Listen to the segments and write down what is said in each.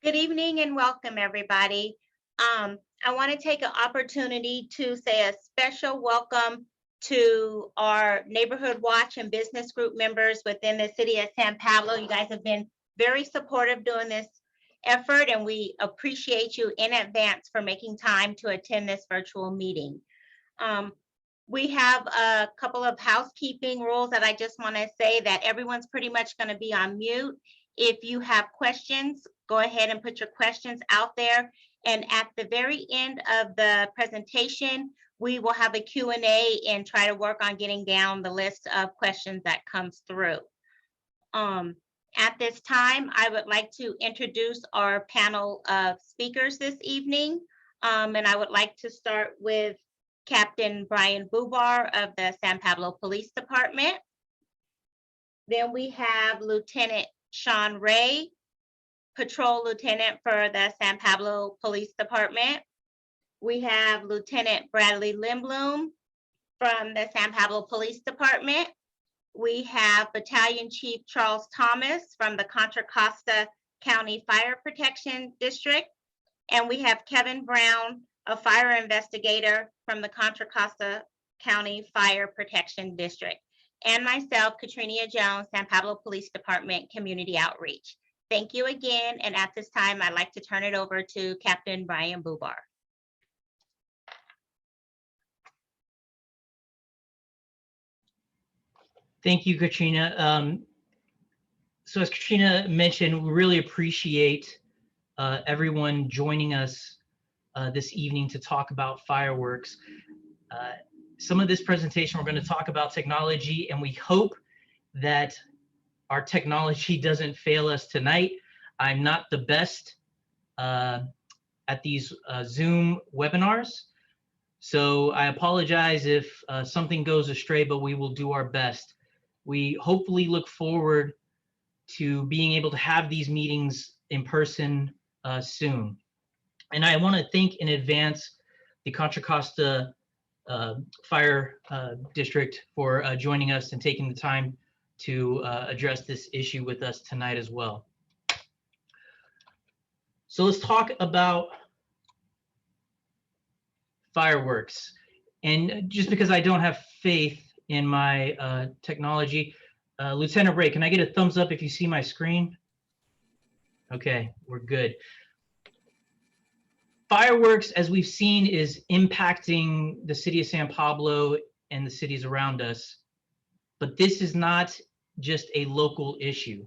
Good evening and welcome, everybody. I want to take an opportunity to say a special welcome to our Neighborhood Watch and business group members within the city of San Pablo. You guys have been very supportive during this effort, and we appreciate you in advance for making time to attend this virtual meeting. Um, we have a couple of housekeeping rules that I just want to say that everyone's pretty much going to be on mute. If you have questions, go ahead and put your questions out there. And at the very end of the presentation, we will have a Q&A and try to work on getting down the list of questions that comes through. At this time, I would like to introduce our panel of speakers this evening. And I would like to start with Captain Brian Bubar of the San Pablo Police Department. Then we have Lieutenant Sean Ray, Patrol Lieutenant for the San Pablo Police Department. We have Lieutenant Bradley Lindblom from the San Pablo Police Department. We have Battalion Chief Charles Thomas from the Contra Costa County Fire Protection District. And we have Kevin Brown, a fire investigator from the Contra Costa County Fire Protection District. And myself, Katrina Jones, San Pablo Police Department Community Outreach. Thank you again. And at this time, I'd like to turn it over to Captain Brian Bubar. Thank you, Katrina. So as Katrina mentioned, we really appreciate everyone joining us this evening to talk about fireworks. Some of this presentation, we're going to talk about technology, and we hope that our technology doesn't fail us tonight. I'm not the best at these Zoom webinars, so I apologize if something goes astray, but we will do our best. We hopefully look forward to being able to have these meetings in person soon. And I want to thank in advance the Contra Costa Fire District for joining us and taking the time to address this issue with us tonight as well. So let's talk about fireworks. And just because I don't have faith in my technology, Lieutenant Ray, can I get a thumbs up if you see my screen? Okay, we're good. Fireworks, as we've seen, is impacting the city of San Pablo and the cities around us. But this is not just a local issue.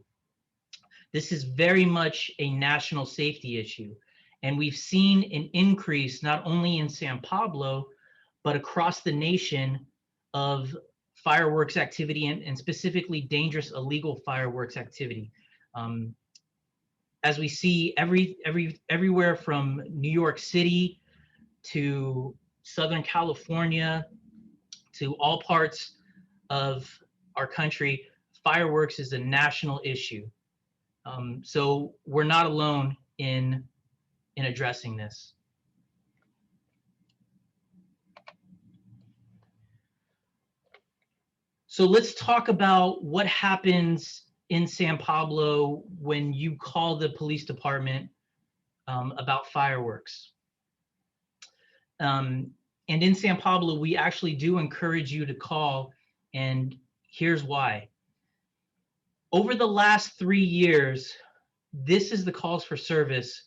This is very much a national safety issue. And we've seen an increase not only in San Pablo, but across the nation of fireworks activity and specifically dangerous illegal fireworks activity. As we see everywhere from New York City to Southern California to all parts of our country, fireworks is a national issue. So we're not alone in addressing this. So let's talk about what happens in San Pablo when you call the police department about fireworks. And in San Pablo, we actually do encourage you to call, and here's why. Over the last 3 years, this is the calls for service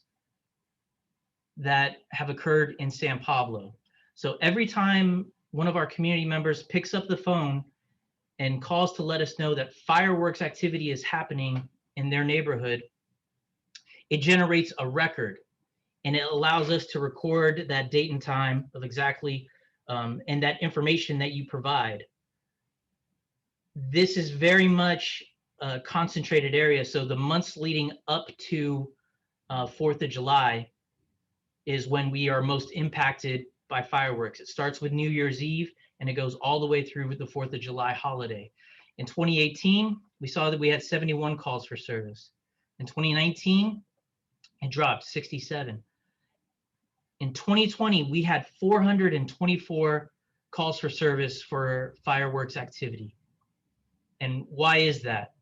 that have occurred in San Pablo. So every time one of our community members picks up the phone and calls to let us know that fireworks activity is happening in their neighborhood, it generates a record, and it allows us to record that date and time of exactly and that information that you provide. This is very much a concentrated area. So the months leading up to 4th of July is when we are most impacted by fireworks. It starts with New Year's Eve and it goes all the way through the 4th of July holiday. In 2018, we saw that we had 71 calls for service. In 2019, it dropped 67. In 2020, we had 424 calls for service for fireworks activity. And why is that?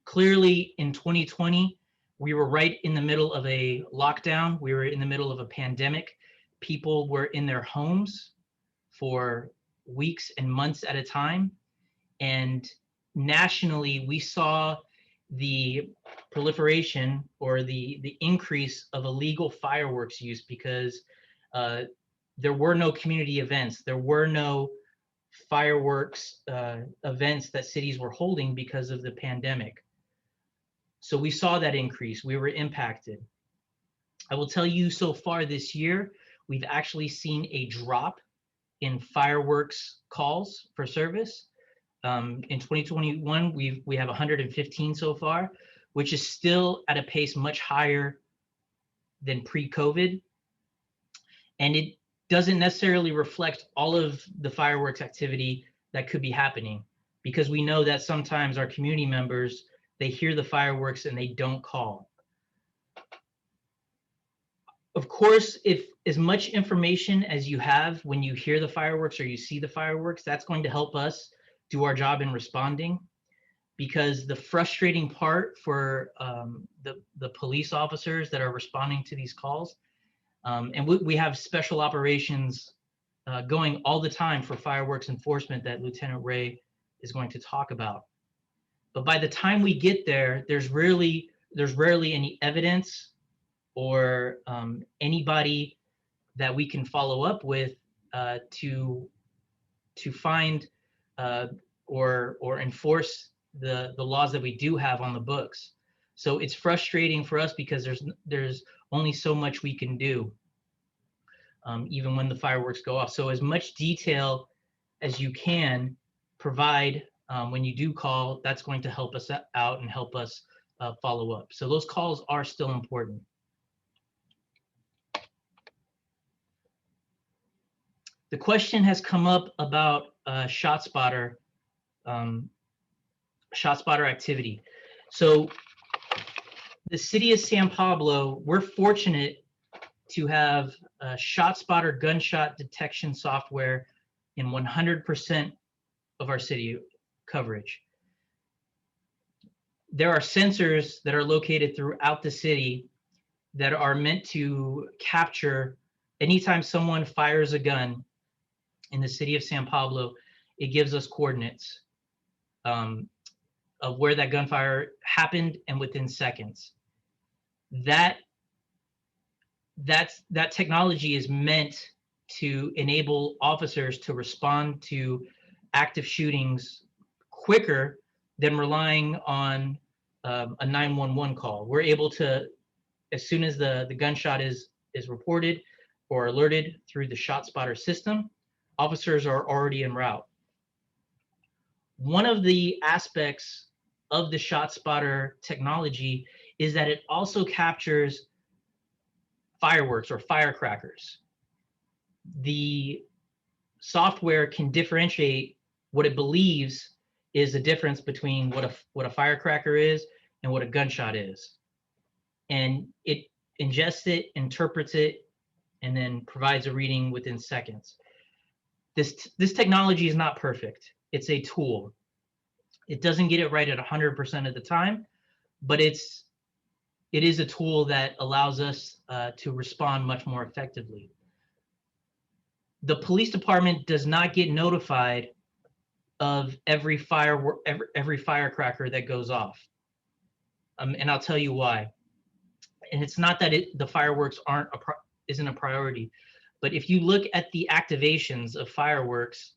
Clearly, in 2020, We were right in the middle of a lockdown. We were in the middle of a pandemic. People were in their homes for weeks and months at a time. And nationally, we saw the proliferation or the increase of illegal fireworks use because there were no community events. There were no fireworks events that cities were holding because of the pandemic. So we saw that increase. We were impacted. I will tell you, so far this year, we've actually seen a drop in fireworks calls for service. In 2021, we have 115 so far, which is still at a pace much higher than pre-COVID. And it doesn't necessarily reflect all of the fireworks activity that could be happening, because we know that sometimes our community members, they hear the fireworks and they don't call. Of course, if as much information as you have when you hear the fireworks or you see the fireworks, that's going to help us do our job in responding, because the frustrating part for the police officers that are responding to these calls, and we have special operations going all the time for fireworks enforcement that Lieutenant Ray is going to talk about. But by the time we get there, there's rarely any evidence or anybody that we can follow up with to find or enforce the laws that we do have on the books. So it's frustrating for us because there's only so much we can do, even when the fireworks go off. So as much detail as you can provide when you do call, that's going to help us out and help us follow up. So those calls are still important. The question has come up about ShotSpotter activity. So the city of San Pablo, we're fortunate to have ShotSpotter gunshot detection software in 100% of our city coverage. There are sensors that are located throughout the city that are meant to capture anytime someone fires a gun in the city of San Pablo. It gives us coordinates of where that gunfire happened and within seconds. That technology is meant to enable officers to respond to active shootings quicker than relying on a 911 call. We're able to, as soon as the gunshot is reported or alerted through the ShotSpotter system, officers are already en route. One of the aspects of the ShotSpotter technology is that it also captures fireworks or firecrackers. The software can differentiate what it believes is the difference between what a firecracker is and what a gunshot is. And it ingests it, interprets it, and then provides a reading within seconds. This technology is not perfect. It's a tool. It doesn't get it right at 100% of the time, but it is a tool that allows us to respond much more effectively. The police department does not get notified of every firecracker that goes off, and I'll tell you why. And it's not that the fireworks isn't a priority, but if you look at the activations of fireworks,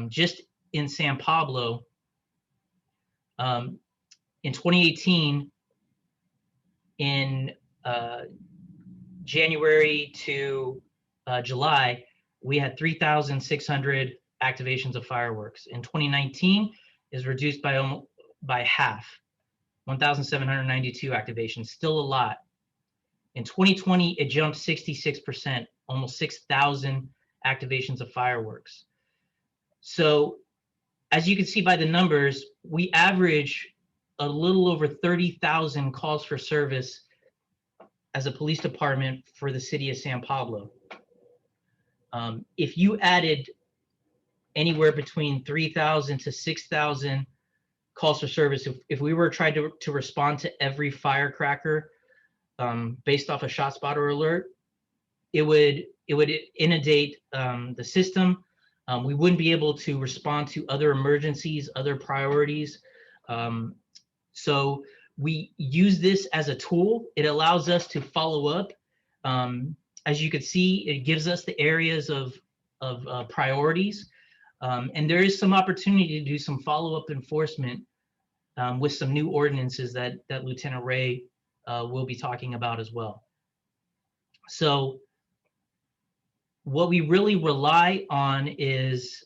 just in San Pablo, in 2018, in January to July, we had 3,600 activations of fireworks. In 2019, is reduced by half, 1,792 activations, still a lot. In 2020, it jumped 66%, almost 6,000 activations of fireworks. So as you can see by the numbers, we average a little over 30,000 calls for service as a police department for the city of San Pablo. If you added anywhere between 3,000 to 6,000 calls for service. If we were trying to respond to every firecracker based off a ShotSpotter alert, it would inundate the system. We wouldn't be able to respond to other emergencies, other priorities. So we use this as a tool. It allows us to follow up. As you can see, it gives us the areas of priorities. And there is some opportunity to do some follow-up enforcement with some new ordinances that Lieutenant Ray will be talking about as well. So what we really rely on is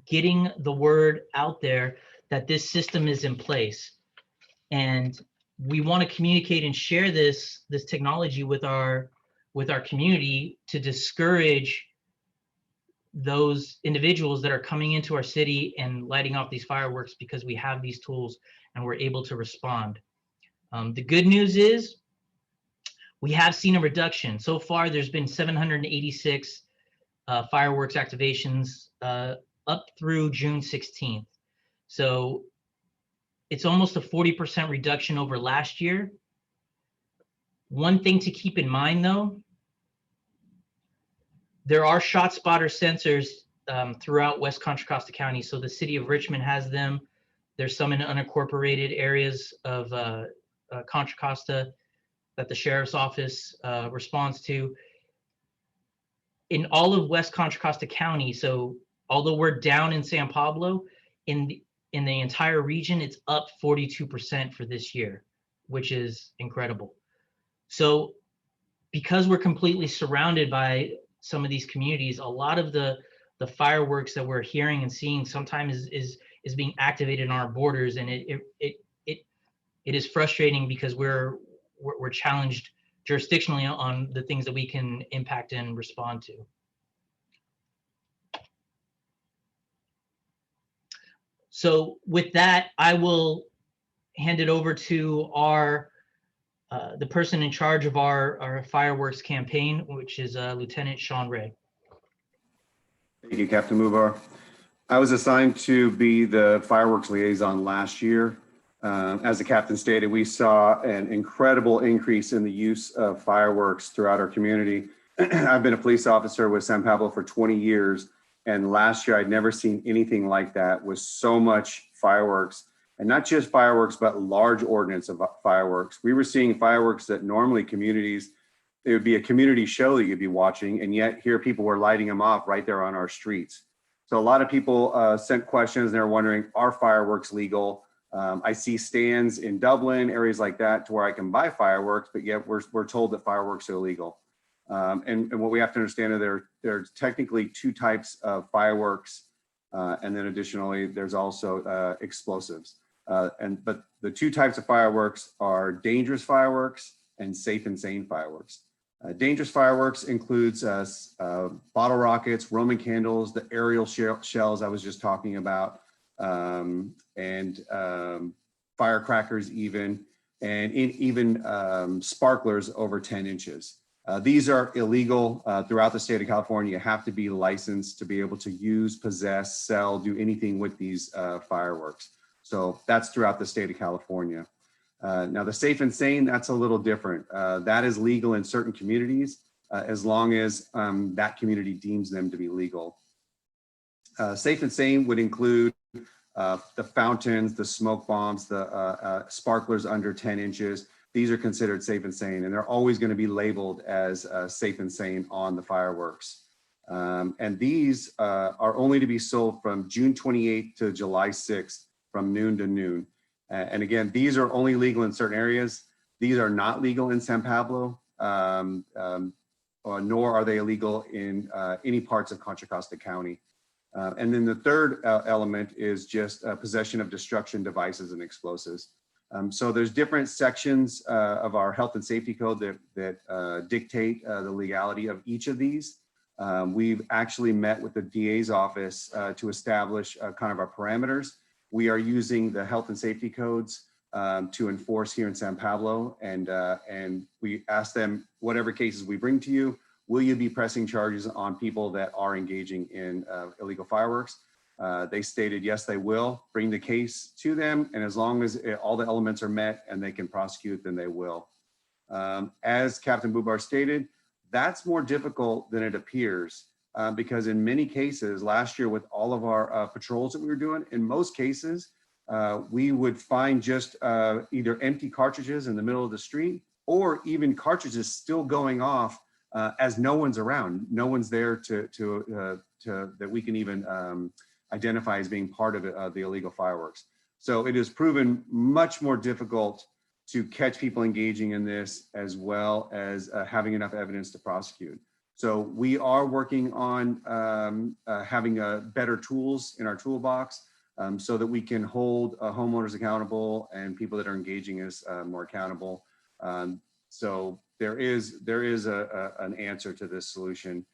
getting the word out there that this system is in place. And we want to communicate and share this technology with our community to discourage those individuals that are coming into our city and lighting off these fireworks, because we have these tools and we're able to respond. The good news is we have seen a reduction. So far, there's been 786 fireworks activations up through June 16th. So it's almost a 40% reduction over last year. One thing to keep in mind, though, there are ShotSpotter sensors throughout West Contra Costa County. So the city of Richmond has them. There's some in unincorporated areas of Contra Costa that the sheriff's office responds to. In all of West Contra Costa County, so although we're down in San Pablo, in the entire region, it's up 42% for this year, which is incredible. So because we're completely surrounded by some of these communities, a lot of the fireworks that we're hearing and seeing sometimes is being activated on our borders, and it is frustrating because we're challenged jurisdictionally on the things that we can impact and respond to. So with that, I will hand it over to the person in charge of our fireworks campaign, which is Lieutenant Sean Ray. Thank you, Captain Mubar. I was assigned to be the fireworks liaison last year. As the captain stated, we saw an incredible increase in the use of fireworks throughout our community. I've been a police officer with San Pablo for 20 years, and last year I'd never seen anything like that, with so much fireworks. And not just fireworks, but large ordnance of fireworks. We were seeing fireworks that normally communities, it would be a community show that you'd be watching, and yet here people were lighting them off right there on our streets. So a lot of people sent questions, and they're wondering, are fireworks legal? I see stands in Dublin, areas like that, to where I can buy fireworks, but yet we're told that fireworks are illegal. And what we have to understand is there's technically two types of fireworks, and then additionally, there's also explosives. But the two types of fireworks are dangerous fireworks and safe and sane fireworks. Dangerous fireworks includes bottle rockets, Roman candles, the aerial shells I was just talking about, and firecrackers even, and even sparklers over 10 inches. These are illegal throughout the state of California. You have to be licensed to be able to use, possess, sell, do anything with these fireworks. So that's throughout the state of California. Now the safe and sane, that's a little different. That is legal in certain communities as long as that community deems them to be legal. Safe and sane would include the fountains, the smoke bombs, the sparklers under 10 inches. These are considered safe and sane, and they're always going to be labeled as safe and sane on the fireworks. And these are only to be sold from June 28th to July 6th from noon to noon. And again, these are only legal in certain areas. These are not legal in San Pablo, nor are they illegal in any parts of Contra Costa County. And then the third element is just possession of destruction devices and explosives. So there's different sections of our health and safety code that dictate the legality of each of these. We've actually met with the DA's office to establish kind of our parameters. We are using the health and safety codes to enforce here in San Pablo, and we ask them, whatever cases we bring to you, will you be pressing charges on people that are engaging in illegal fireworks? They stated, yes, they will bring the case to them. And as long as all the elements are met and they can prosecute, then they will. As Captain Bubar stated, that's more difficult than it appears because in many cases, last year with all of our patrols that we were doing, in most cases, we would find just either empty cartridges in the middle of the street or even cartridges still going off as no one's around. No one's there to that we can even identify as being part of the illegal fireworks. So it has proven much more difficult to catch people engaging in this, as well as having enough evidence to prosecute. So we are working on having better tools in our toolbox so that we can hold homeowners accountable and people that are engaging us more accountable. So there is an answer to this solution.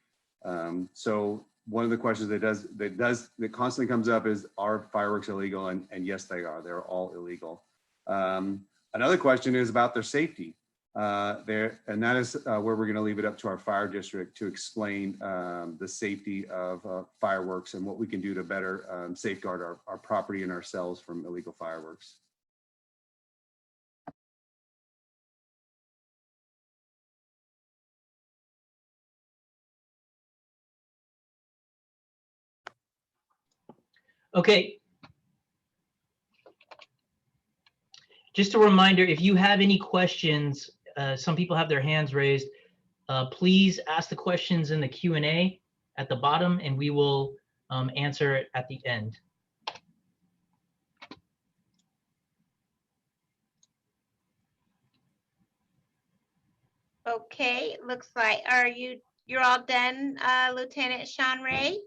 So one of the questions that constantly comes up is, are fireworks illegal? And yes, they are. They're all illegal. Another question is about their safety. And that is where we're going to leave it up to our fire district to explain the safety of fireworks and what we can do to better safeguard our property and ourselves from illegal fireworks. Okay. Just a reminder, if you have any questions, some people have their hands raised, please ask the questions in the Q&A at the bottom and we will answer it at the end. Okay, looks like, you're all done, Lieutenant Sean Ray?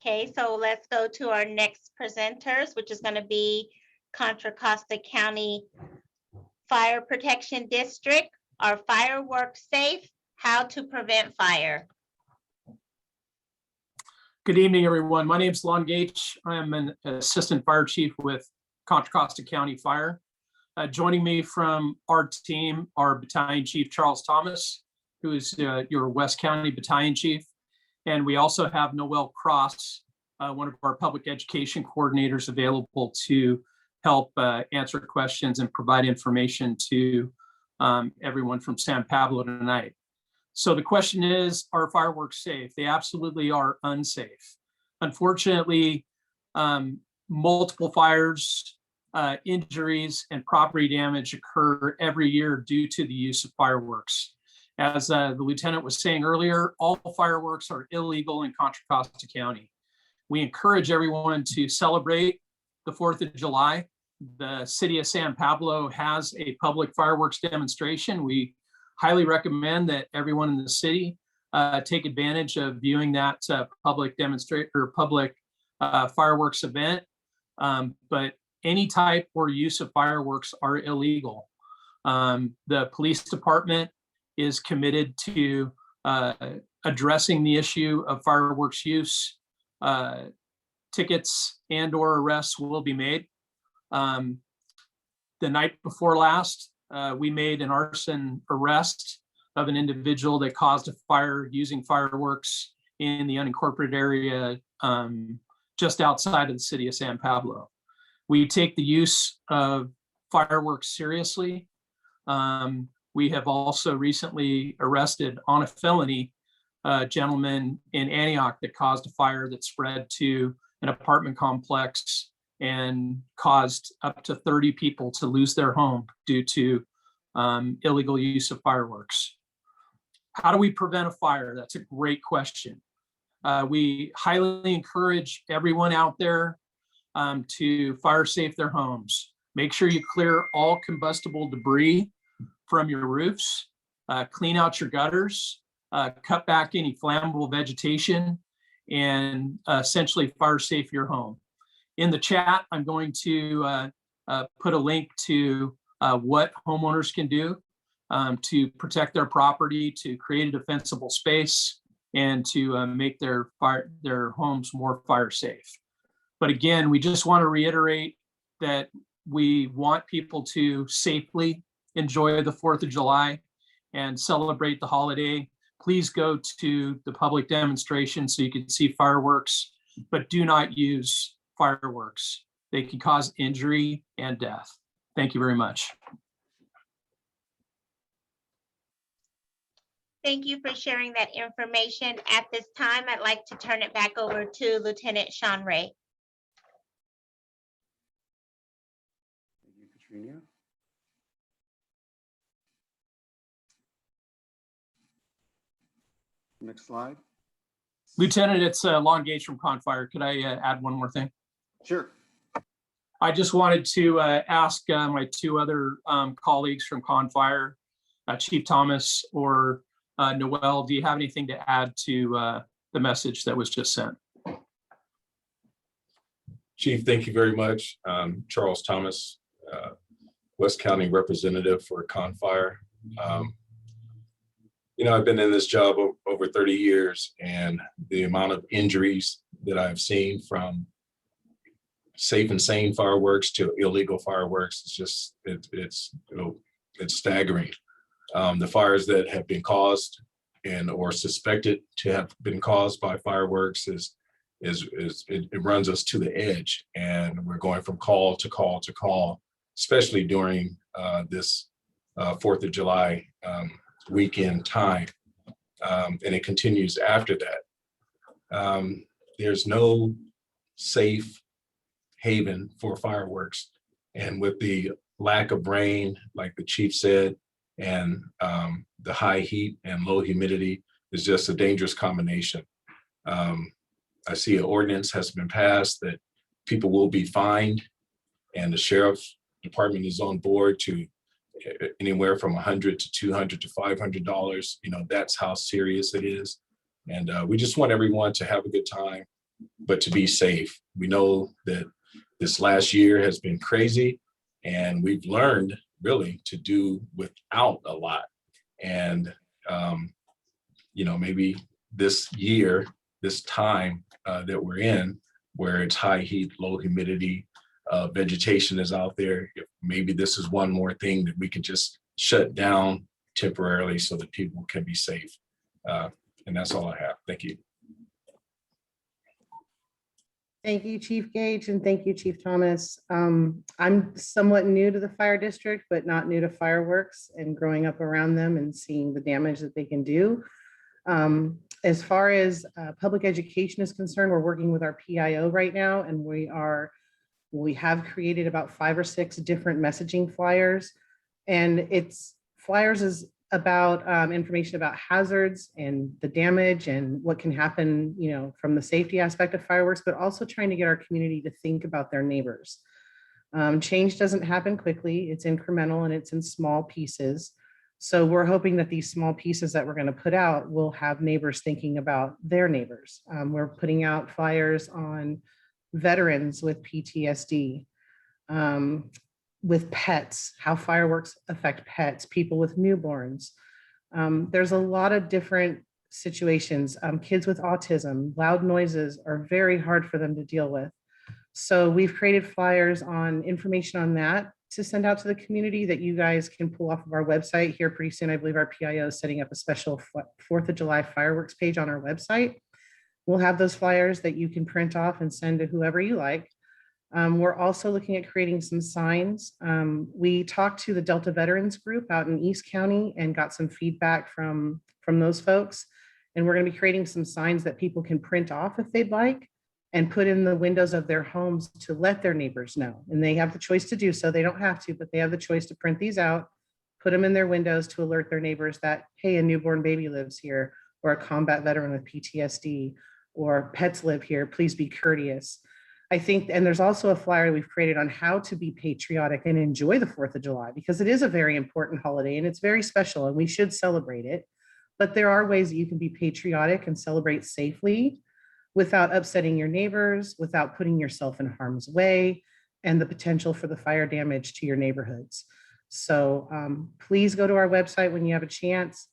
Okay, so let's go to our next presenters, which is going to be Contra Costa County Fire Protection District. Are fireworks safe? How to prevent fire? Good evening, everyone. My name is Lon Gage. I am an assistant fire chief with Contra Costa County Fire. Joining me from our team are Battalion Chief Charles Thomas, who is your West County Battalion Chief. And we also have Noel Cross, one of our public education coordinators, available to help answer questions and provide information to everyone from San Pablo tonight. So the question is, are fireworks safe? They absolutely are unsafe. Unfortunately, multiple fires, injuries, and property damage occur every year due to the use of fireworks. As the lieutenant was saying earlier, all fireworks are illegal in Contra Costa County. We encourage everyone to celebrate the 4th of July. The city of San Pablo has a public fireworks demonstration. We highly recommend that everyone in the city take advantage of viewing that public fireworks event. But any type or use of fireworks are illegal. The police department is committed to addressing the issue of fireworks use. Tickets and/or arrests will be made. The night before last, we made an arson arrest of an individual that caused a fire using fireworks in the unincorporated area just outside of the city of San Pablo. We take the use of fireworks seriously. We have also recently arrested on a felony a gentleman in Antioch that caused a fire that spread to an apartment complex and caused up to 30 people to lose their home due to illegal use of fireworks. How do we prevent a fire? That's a great question. We highly encourage everyone out there to fire safe their homes. Make sure you clear all combustible debris from your roofs, clean out your gutters, cut back any flammable vegetation, and essentially fire safe your home. In the chat, I'm going to put a link to what homeowners can do to protect their property, to create a defensible space, and to make their homes more fire safe. But again, we just want to reiterate that we want people to safely enjoy the 4th of July and celebrate the holiday. Please go to the public demonstration so you can see fireworks. but do not use fireworks. They can cause injury and death. Thank you very much. Thank you for sharing that information. At this time, I'd like to turn it back over to Lieutenant Sean Ray. Thank you, Katrina. Next slide. Lieutenant, it's Long Gage from Confire. Could I add one more thing? Sure. I just wanted to ask my two other colleagues from Confire, Chief Thomas or Noel, do you have anything to add to the message that was just sent? Chief, thank you very much. Charles Thomas, West County Representative for Confire. You know, I've been in this job over 30 years, and the amount of injuries that I've seen from safe and sane fireworks to illegal fireworks, it's just, it's staggering. The fires that have been caused and or suspected to have been caused by fireworks it runs us to the edge, and we're going from call to call to call, especially during this 4th of July weekend time, and it continues after that. There's no safe haven for fireworks, and with the lack of rain, like the chief said, and the high heat and low humidity is just a dangerous combination. I see an ordinance has been passed that people will be fined, and the sheriff's department is on board to anywhere from $100 to $200 to $500. You know, that's how serious it is. And we just want everyone to have a good time, but to be safe. We know that this last year has been crazy, and we've learned really to do without a lot. And, you know, maybe this year, this time that we're in, where it's high heat, low humidity, vegetation is out there, maybe this is one more thing that we can just shut down temporarily so that people can be safe. And that's all I have. Thank you. Thank you, Chief Gage, and thank you, Chief Thomas. I'm somewhat new to the fire district, but not new to fireworks, and growing up around them and seeing the damage that they can do. As far as public education is concerned, we're working with our PIO right now, and we have created about 5 or 6 different messaging flyers, and flyers is about information about hazards and the damage and what can happen, you know, from the safety aspect of fireworks, but also trying to get our community to think about their neighbors. Change doesn't happen quickly. It's incremental and it's in small pieces. So we're hoping that these small pieces that we're going to put out will have neighbors thinking about their neighbors. We're putting out flyers on veterans with PTSD, with pets, how fireworks affect pets, people with newborns. There's a lot of different situations. Kids with autism, loud noises are very hard for them to deal with. So we've created flyers on information on that to send out to the community that you guys can pull off of our website here pretty soon. I believe our PIO is setting up a special 4th of July fireworks page on our website. We'll have those flyers that you can print off and send to whoever you like. We're also looking at creating some signs. We talked to the Delta Veterans Group out in East County and got some feedback from those folks. And we're going to be creating some signs that people can print off if they'd like and put in the windows of their homes to let their neighbors know. And they have the choice to do so. They don't have to, but they have the choice to print these out, put them in their windows to alert their neighbors that, hey, a newborn baby lives here, or a combat veteran with PTSD, or pets live here, please be courteous. I think, and there's also a flyer we've created on how to be patriotic and enjoy the 4th of July, because it is a very important holiday and it's very special and we should celebrate it. But there are ways that you can be patriotic and celebrate safely without upsetting your neighbors, without putting yourself in harm's way, and the potential for the fire damage to your neighborhoods. So please go to our website when you have a chance.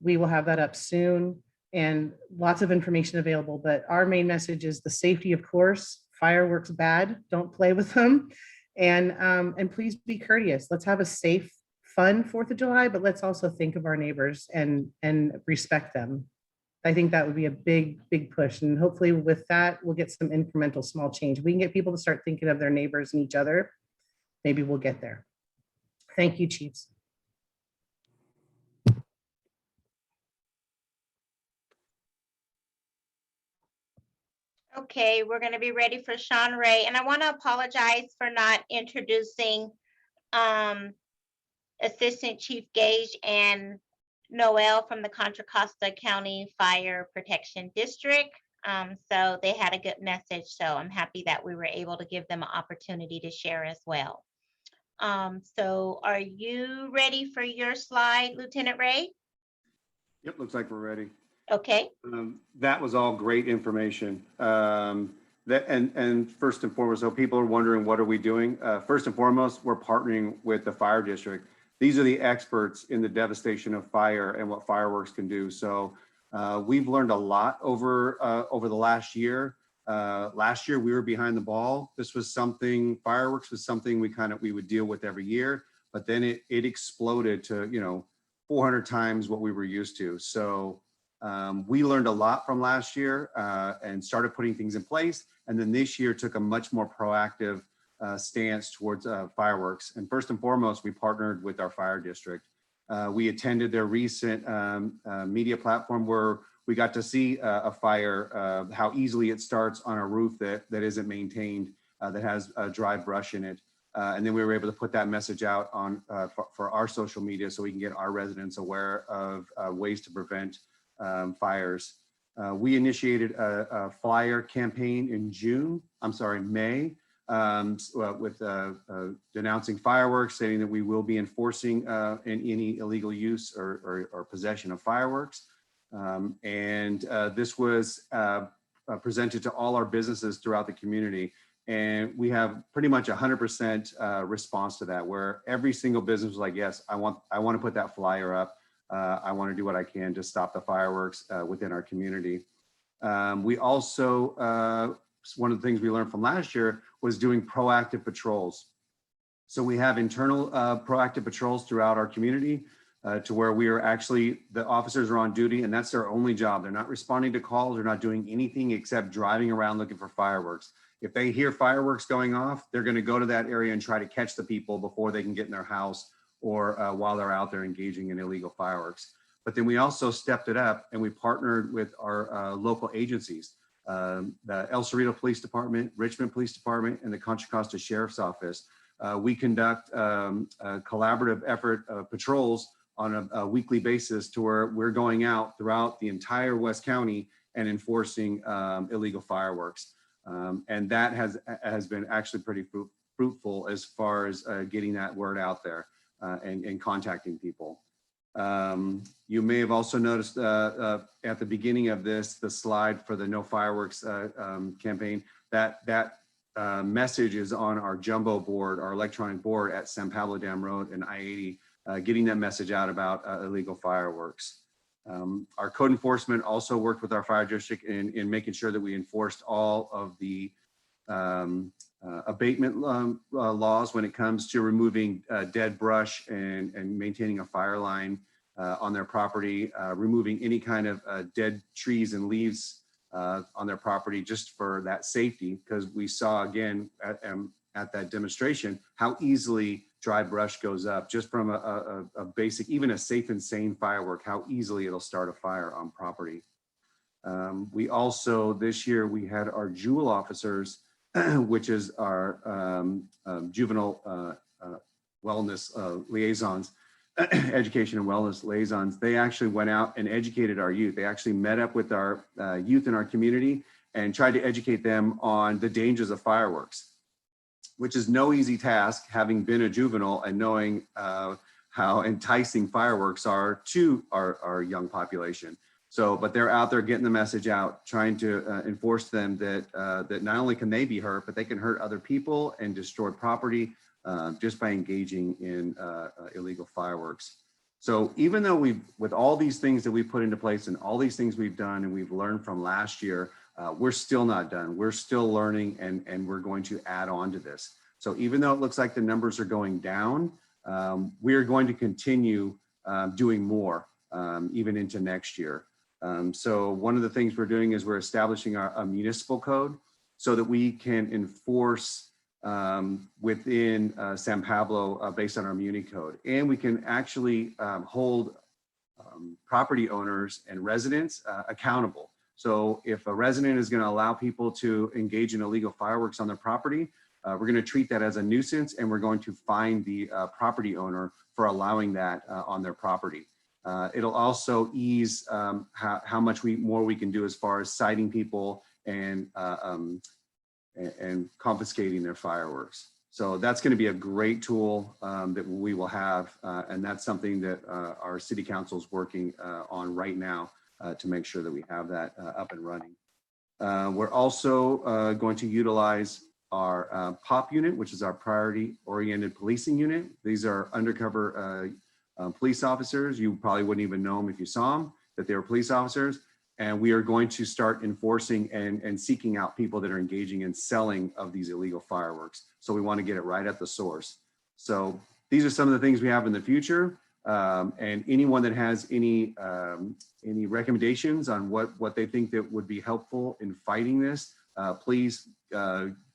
We will have that up soon and lots of information available. But our main message is the safety, of course. Fireworks bad, don't play with them. And please be courteous. Let's have a safe, fun 4th of July, but let's also think of our neighbors and respect them. I think that would be a big, big push. And hopefully with that, we'll get some incremental small change. We can get people to start thinking of their neighbors and each other. Maybe we'll get there. Thank you, chiefs. Okay, we're going to be ready for Sean Ray, and I want to apologize for not introducing Assistant Chief Gage and Noel from the Contra Costa County Fire Protection District. So they had a good message, so I'm happy that we were able to give them an opportunity to share as well. So are you ready for your slide, Lieutenant Ray? Yep, looks like we're ready. Okay. That was all great information. And first and foremost, so people are wondering, what are we doing? First and foremost, we're partnering with the fire district. These are the experts in the devastation of fire and what fireworks can do. So we've learned a lot over the last year. Last year we were behind the ball. This was something, fireworks was something we would deal with every year, but then it exploded to 400 times what we were used to. So we learned a lot from last year and started putting things in place. And then this year took a much more proactive stance towards fireworks. And first and foremost, we partnered with our fire district. We attended their recent media platform where we got to see a fire, how easily it starts on a roof that isn't maintained, that has dry brush in it. And then we were able to put that message out on for our social media so we can get our residents aware of ways to prevent fires. We initiated a flyer campaign in May, with denouncing fireworks, saying that we will be enforcing any illegal use or possession of fireworks. This was presented to all our businesses throughout the community. And we have pretty much 100% response to that, where every single business was like, yes, I want to put that flyer up. I want to do what I can to stop the fireworks within our community. We also, one of the things we learned from last year was doing proactive patrols. So we have internal proactive patrols throughout our community to where we are actually, the officers are on duty and that's their only job. They're not responding to calls. They're not doing anything except driving around looking for fireworks. If they hear fireworks going off, they're going to go to that area and try to catch the people before they can get in their house or while they're out there engaging in illegal fireworks. But then we also stepped it up and we partnered with our local agencies, the El Cerrito Police Department, Richmond Police Department, and the Contra Costa Sheriff's Office. We conduct a collaborative effort patrols on a weekly basis to where we're going out throughout the entire West County and enforcing illegal fireworks. And that has been actually pretty fruitful as far as getting that word out there and contacting people. You may have also noticed at the beginning of this, the slide for the No Fireworks campaign, that message is on our jumbo board, our electronic board at San Pablo Dam Road and I-80, getting that message out about illegal fireworks. Our code enforcement also worked with our fire district in making sure that we enforced all of the abatement laws when it comes to removing dead brush and maintaining a fire line on their property, removing any kind of dead trees and leaves on their property just for that safety, because we saw again at that demonstration how easily dry brush goes up just from a basic, even a safe and sane firework, how easily it'll start a fire on property. We also, this year, we had our jewel officers, which is our juvenile wellness liaisons, education and wellness liaisons. They actually went out and educated our youth. They actually met up with our youth in our community and tried to educate them on the dangers of fireworks, which is no easy task, having been a juvenile and knowing how enticing fireworks are to our young population. So, but they're out there getting the message out, trying to enforce them that not only can they be hurt, but they can hurt other people and destroy property just by engaging in illegal fireworks. So even though with all these things that we put into place and all these things we've done and we've learned from last year, we're still not done. We're still learning and we're going to add on to this. So even though it looks like the numbers are going down, we're going to continue doing more even into next year. So one of the things we're doing is we're establishing a municipal code so that we can enforce within San Pablo based on our muni code. And we can actually hold property owners and residents accountable. So if a resident is going to allow people to engage in illegal fireworks on their property, we're going to treat that as a nuisance, and we're going to fine the property owner for allowing that on their property. It'll also ease how much more we can do as far as citing people and confiscating their fireworks. So that's going to be a great tool that we will have, and that's something that our city council is working on right now to make sure that we have that up and running. We're also going to utilize our POP unit, which is our priority-oriented policing unit. These are undercover police officers. You probably wouldn't even know them if you saw them, that they were police officers. And we are going to start enforcing and seeking out people that are engaging in selling of these illegal fireworks. So we want to get it right at the source. So these are some of the things we have in the future. And anyone that has any recommendations on what they think that would be helpful in fighting this, please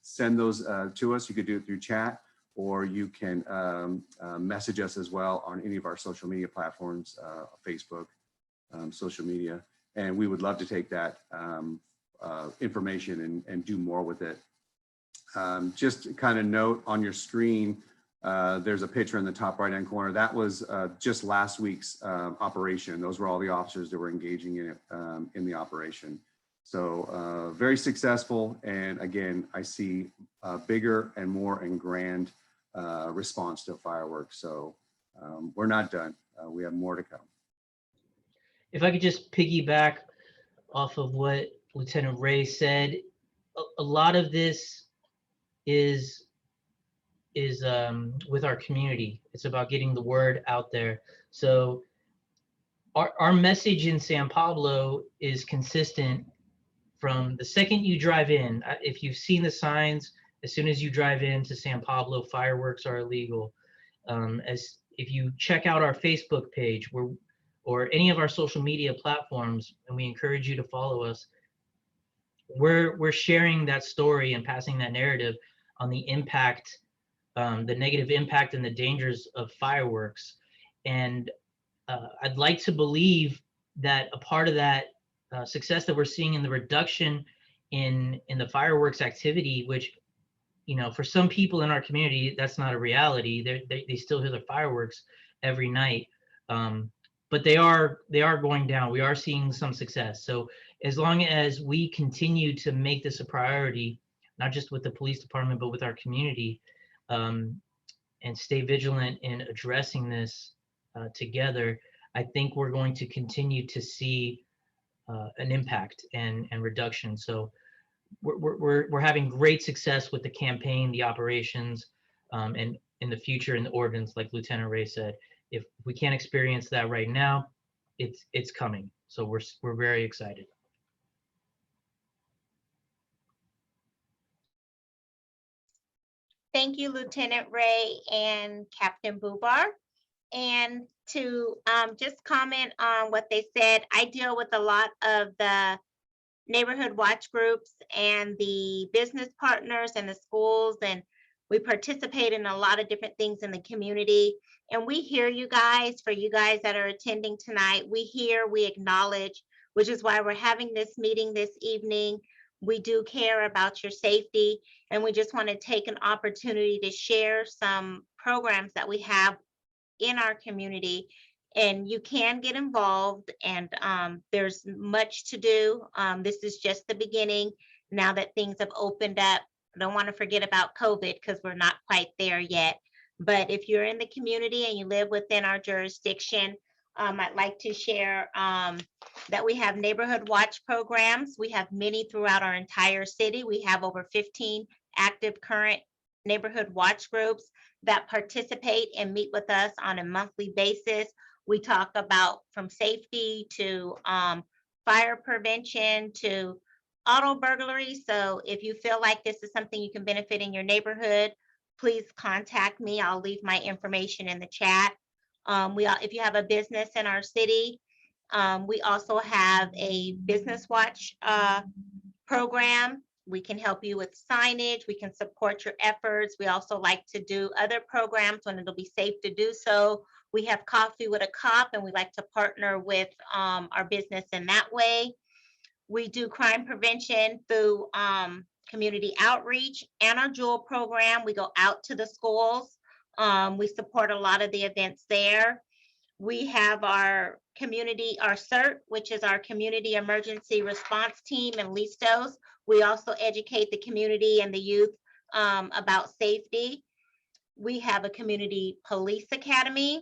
send those to us. You could do it through chat, or you can message us as well on any of our social media platforms, Facebook, social media. And we would love to take that information and do more with it. Just to kind of note on your screen, there's a picture in the top right-hand corner. That was just last week's operation. Those were all the officers that were engaging in it in the operation. So very successful. And again, I see a bigger and more and grand response to fireworks. So we're not done. We have more to come. If I could just piggyback off of what Lieutenant Ray said, a lot of this is with our community. It's about getting the word out there. So our message in San Pablo is consistent from the second you drive in. If you've seen the signs, as soon as you drive into San Pablo, fireworks are illegal. As if you check out our Facebook page, or any of our social media platforms, and we encourage you to follow us, we're sharing that story and passing that narrative on the impact, the negative impact and the dangers of fireworks. And I'd like to believe that a part of that success that we're seeing in the reduction in the fireworks activity, which, you know, for some people in our community, that's not a reality. They still hear the fireworks every night. But they are going down. We are seeing some success. So as long as we continue to make this a priority, not just with the police department, but with our community, and stay vigilant in addressing this together, I think we're going to continue to see an impact and reduction. So we're having great success with the campaign, the operations, and in the future in the ordinance, like Lieutenant Ray said. If we can't experience that right now, it's coming. So we're very excited. Thank you, Lieutenant Ray and Captain Bubar. And to just comment on what they said, I deal with a lot of the neighborhood watch groups and the business partners and the schools, and we participate in a lot of different things in the community. And we hear you guys. For you guys that are attending tonight, we hear, we acknowledge, which is why we're having this meeting this evening. We do care about your safety, and we just want to take an opportunity to share some programs that we have in our community. And you can get involved, and there's much to do. This is just the beginning. Now that things have opened up, I don't want to forget about COVID, because we're not quite there yet. But if you're in the community and you live within our jurisdiction, I'd like to share that we have neighborhood watch programs. We have many throughout our entire city. We have over 15 active current neighborhood watch groups that participate and meet with us on a monthly basis. We talk about from safety to fire prevention to auto burglary. So if you feel like this is something you can benefit in your neighborhood, please contact me. I'll leave my information in the chat. If you have a business in our city We also have a business watch program. We can help you with signage. We can support your efforts. We also like to do other programs when it'll be safe to do so. We have Coffee with a Cop, and we like to partner with our business in that way. We do crime prevention through community outreach and our Jewel program. We go out to the schools. We support a lot of the events there. We have our community, our CERT, which is our Community Emergency Response Team in Listos. We also educate the community and the youth about safety. We have a Community Police Academy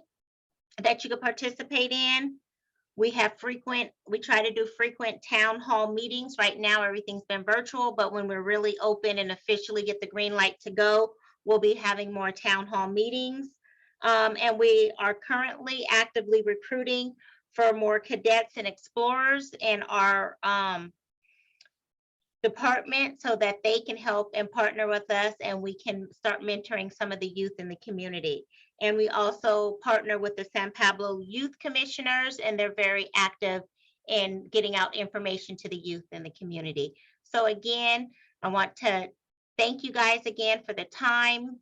that you can participate in. We try to do frequent town hall meetings. Right now, everything's been virtual, but when we're really open and officially get the green light to go, we'll be having more town hall meetings. And we are currently actively recruiting for more cadets and explorers in our department so that they can help and partner with us, and we can start mentoring some of the youth in the community. And we also partner with the San Pablo Youth Commissioners, and they're very active in getting out information to the youth in the community. So again, I want to thank you guys again for the time.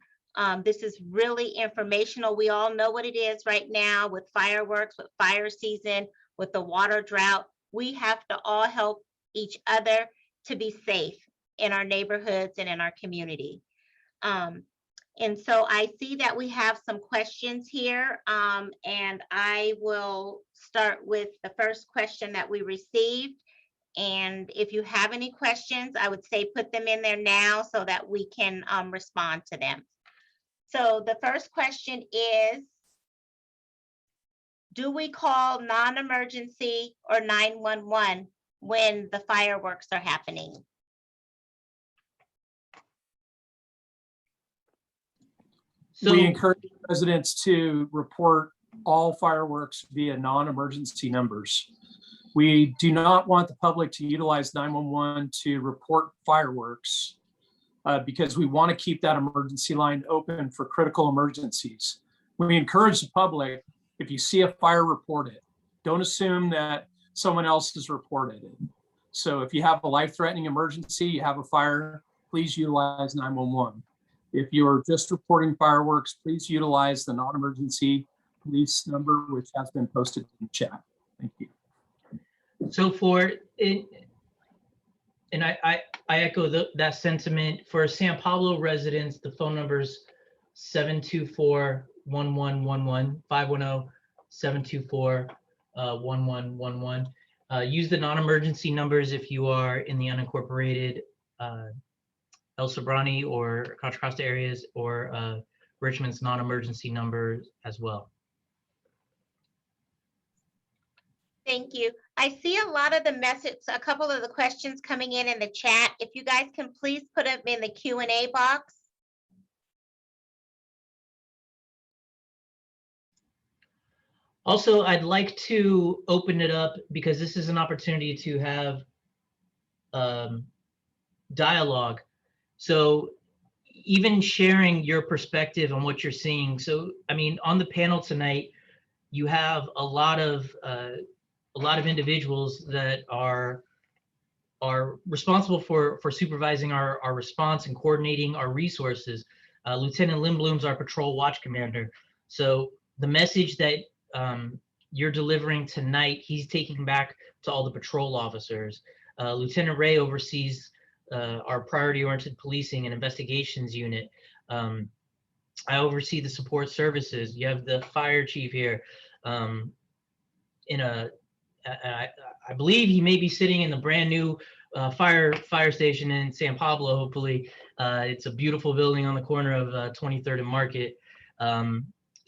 This is really informational. We all know what it is right now with fireworks, with fire season, with the water drought. We have to all help each other to be safe in our neighborhoods and in our community. And so I see that we have some questions here, and I will start with the first question that we received. And if you have any questions, I would say put them in there now so that we can respond to them. So the first question is, do we call non-emergency or 911 when the fireworks are happening? So We encourage residents to report all fireworks via non-emergency numbers. We do not want the public to utilize 911 to report fireworks because we want to keep that emergency line open for critical emergencies. We encourage the public, if you see a fire, report it. Don't assume that someone else has reported it. So if you have a life-threatening emergency, you have a fire, please utilize 911. If you're just reporting fireworks, please utilize the non-emergency police number, which has been posted in the chat. Thank you. So and I echo that sentiment. For San Pablo residents, the phone number is 724-1111, 510-724-1111. Use the non-emergency numbers if you are in the unincorporated El Sobrani or Contra Costa areas, or Richmond's non-emergency number as well. Thank you. I see a lot of the a couple of the questions coming in the chat. If you guys can please put them in the Q&A box. Also, I'd like to open it up because this is an opportunity to have dialogue. So even sharing your perspective on what you're seeing. So, I mean, on the panel tonight, you have a lot of individuals that are responsible for supervising our response and coordinating our resources. Lieutenant Lindblom's our patrol watch commander. So the message that you're delivering tonight, he's taking back to all the patrol officers. Lieutenant Ray oversees our priority-oriented policing and investigations unit. I oversee the support services. You have the fire chief here. I believe he may be sitting in the brand new fire station in San Pablo, hopefully. It's a beautiful building on the corner of 23rd and Market. So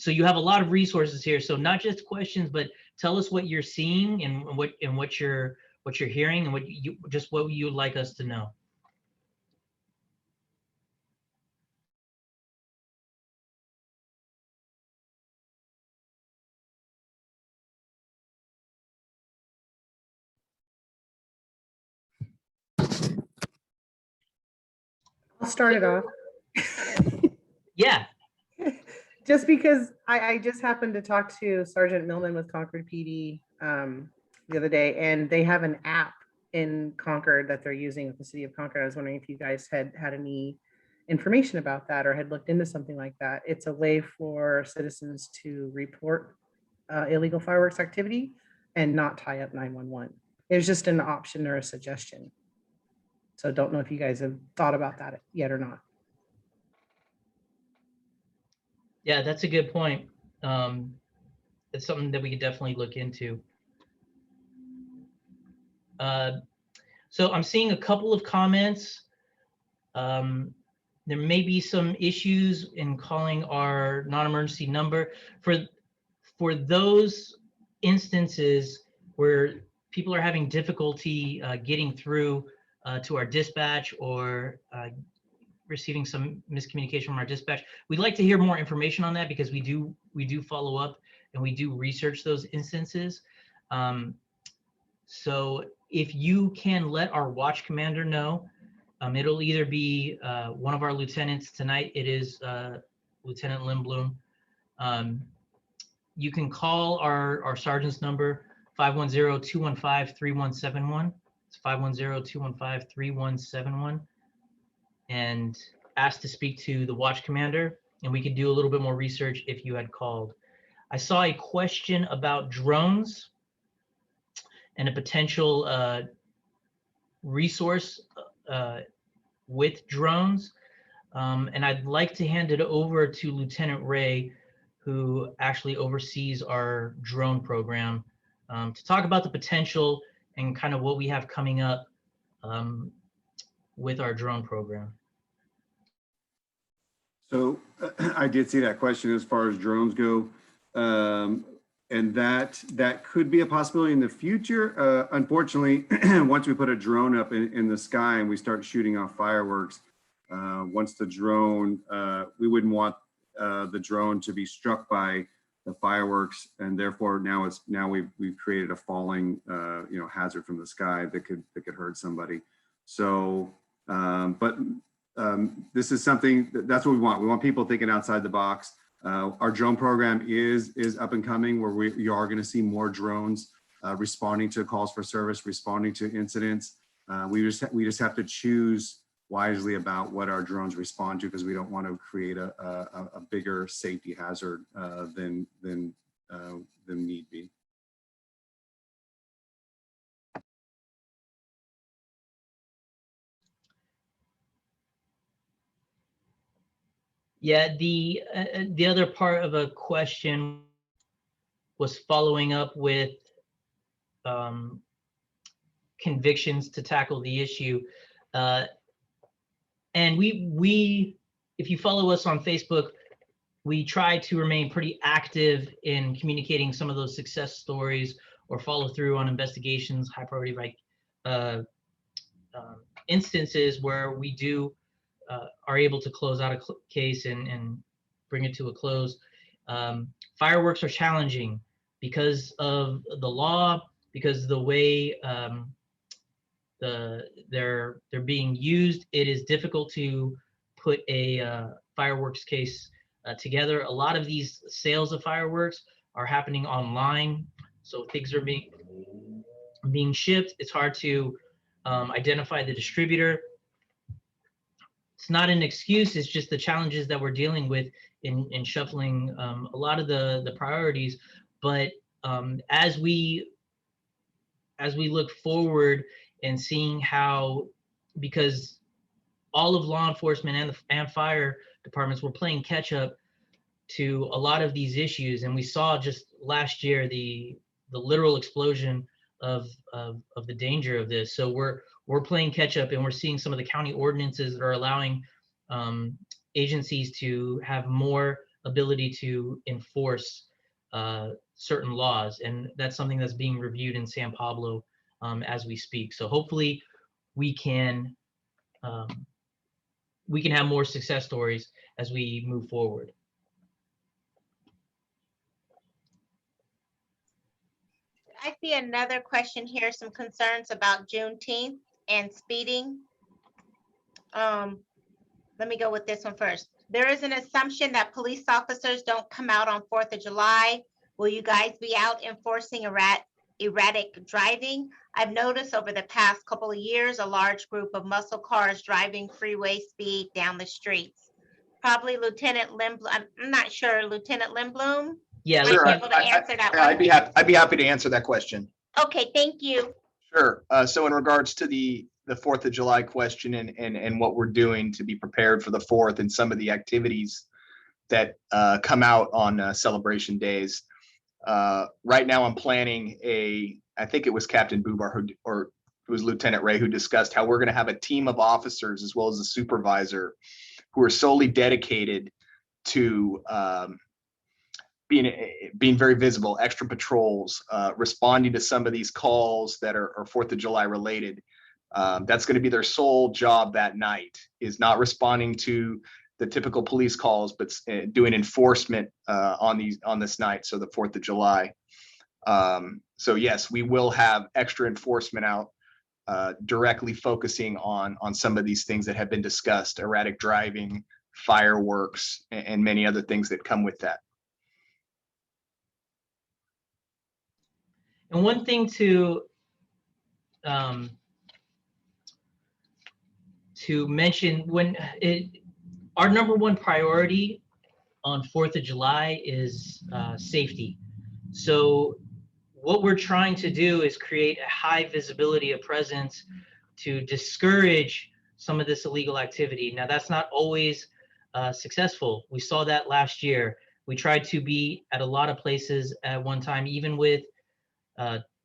you have a lot of resources here. So not just questions, but tell us what you're seeing and what you're hearing and what you would like us to know. I'll start it off. Yeah. Just because I just happened to talk to Sergeant Millman with Concord PD the other day, and they have an app in Concord that they're using with the city of Concord. I was wondering if you guys had any information about that or had looked into something like that. It's a way for citizens to report illegal fireworks activity and not tie up 911. It's just an option or a suggestion. So don't know if you guys have thought about that yet or not. Yeah, that's a good point. It's something that we could definitely look into. So I'm seeing a couple of comments. There may be some issues in calling our non-emergency number. For those instances where people are having difficulty getting through to our dispatch or receiving some miscommunication from our dispatch, we'd like to hear more information on that, because we do follow up and we do research those instances. So if you can let our watch commander know, it'll either be one of our lieutenants tonight. It is Lieutenant Lindblom. You can call our sergeant's number, 510-215-3171. It's 510-215-3171, and ask to speak to the watch commander, and we could do a little bit more research if you had called. I saw a question about drones and a potential resource with drones. And I'd like to hand it over to Lieutenant Ray, who actually oversees our drone program, to talk about the potential and kind of what we have coming up with our drone program. So I did see that question as far as drones go. And that could be a possibility in the future. Unfortunately, once we put a drone up in the sky and we start shooting off fireworks, once the drone, we wouldn't want the drone to be struck by the fireworks, and therefore now we've created a falling hazard from the sky that could hurt somebody. So, this is something that's what we want. We want people thinking outside the box. Our drone program is up and coming, where you are going to see more drones responding to calls for service, responding to incidents. We just have to choose wisely about what our drones respond to, because we don't want to create a bigger safety hazard than need be. Yeah, the other part of a question was following up with convictions to tackle the issue. And we, if you follow us on Facebook, we try to remain pretty active in communicating some of those success stories or follow through on investigations, high priority instances where we are able to close out a case and bring it to a close. Fireworks are challenging because of the law, because the way they're being used. It is difficult to put a fireworks case together. A lot of these sales of fireworks are happening online, so things are being shipped. It's hard to identify the distributor. It's not an excuse, it's just the challenges that we're dealing with in shuffling a lot of the priorities. But as we look forward and seeing how, because all of law enforcement and fire departments were playing catch up to a lot of these issues, and we saw just last year the literal explosion of the danger of this. So we're playing catch up, and we're seeing some of the county ordinances that are allowing agencies to have more ability to enforce certain laws, and that's something that's being reviewed in San Pablo as we speak. So hopefully we can have more success stories as we move forward. I see another question here, some concerns about Juneteenth and speeding. Let me go with this one first. There is an assumption that police officers don't come out on 4th of July. Will you guys be out enforcing erratic driving. I've noticed over the past couple of years, a large group of muscle cars driving freeway speed down the streets. Probably Lieutenant Lindblom, I'm not sure, Lieutenant Lindblom? Yeah, Might let's be Sure, able to answer that I'd one. I'd be happy to answer that question. Okay, thank you. Sure. So in regards to the 4th of July question and what we're doing to be prepared for the 4th and some of the activities that come out on celebration days. Right now I'm planning I think it was Captain Bubar or it was Lieutenant Ray who discussed how we're going to have a team of officers as well as a supervisor who are solely dedicated to being very visible, extra patrols, responding to some of these calls that are 4th of July related. That's going to be their sole job that night, is not responding to the typical police calls, but doing enforcement on this night, so the 4th of July. So yes, we will have extra enforcement out, directly focusing on some of these things that have been discussed: erratic driving, fireworks, and many other things that come with that. And one thing to mention, our number one priority on 4th of July is safety. So what we're trying to do is create a high visibility of presence to discourage some of this illegal activity. Now, that's not always successful. We saw that last year. We tried to be at a lot of places at one time, even with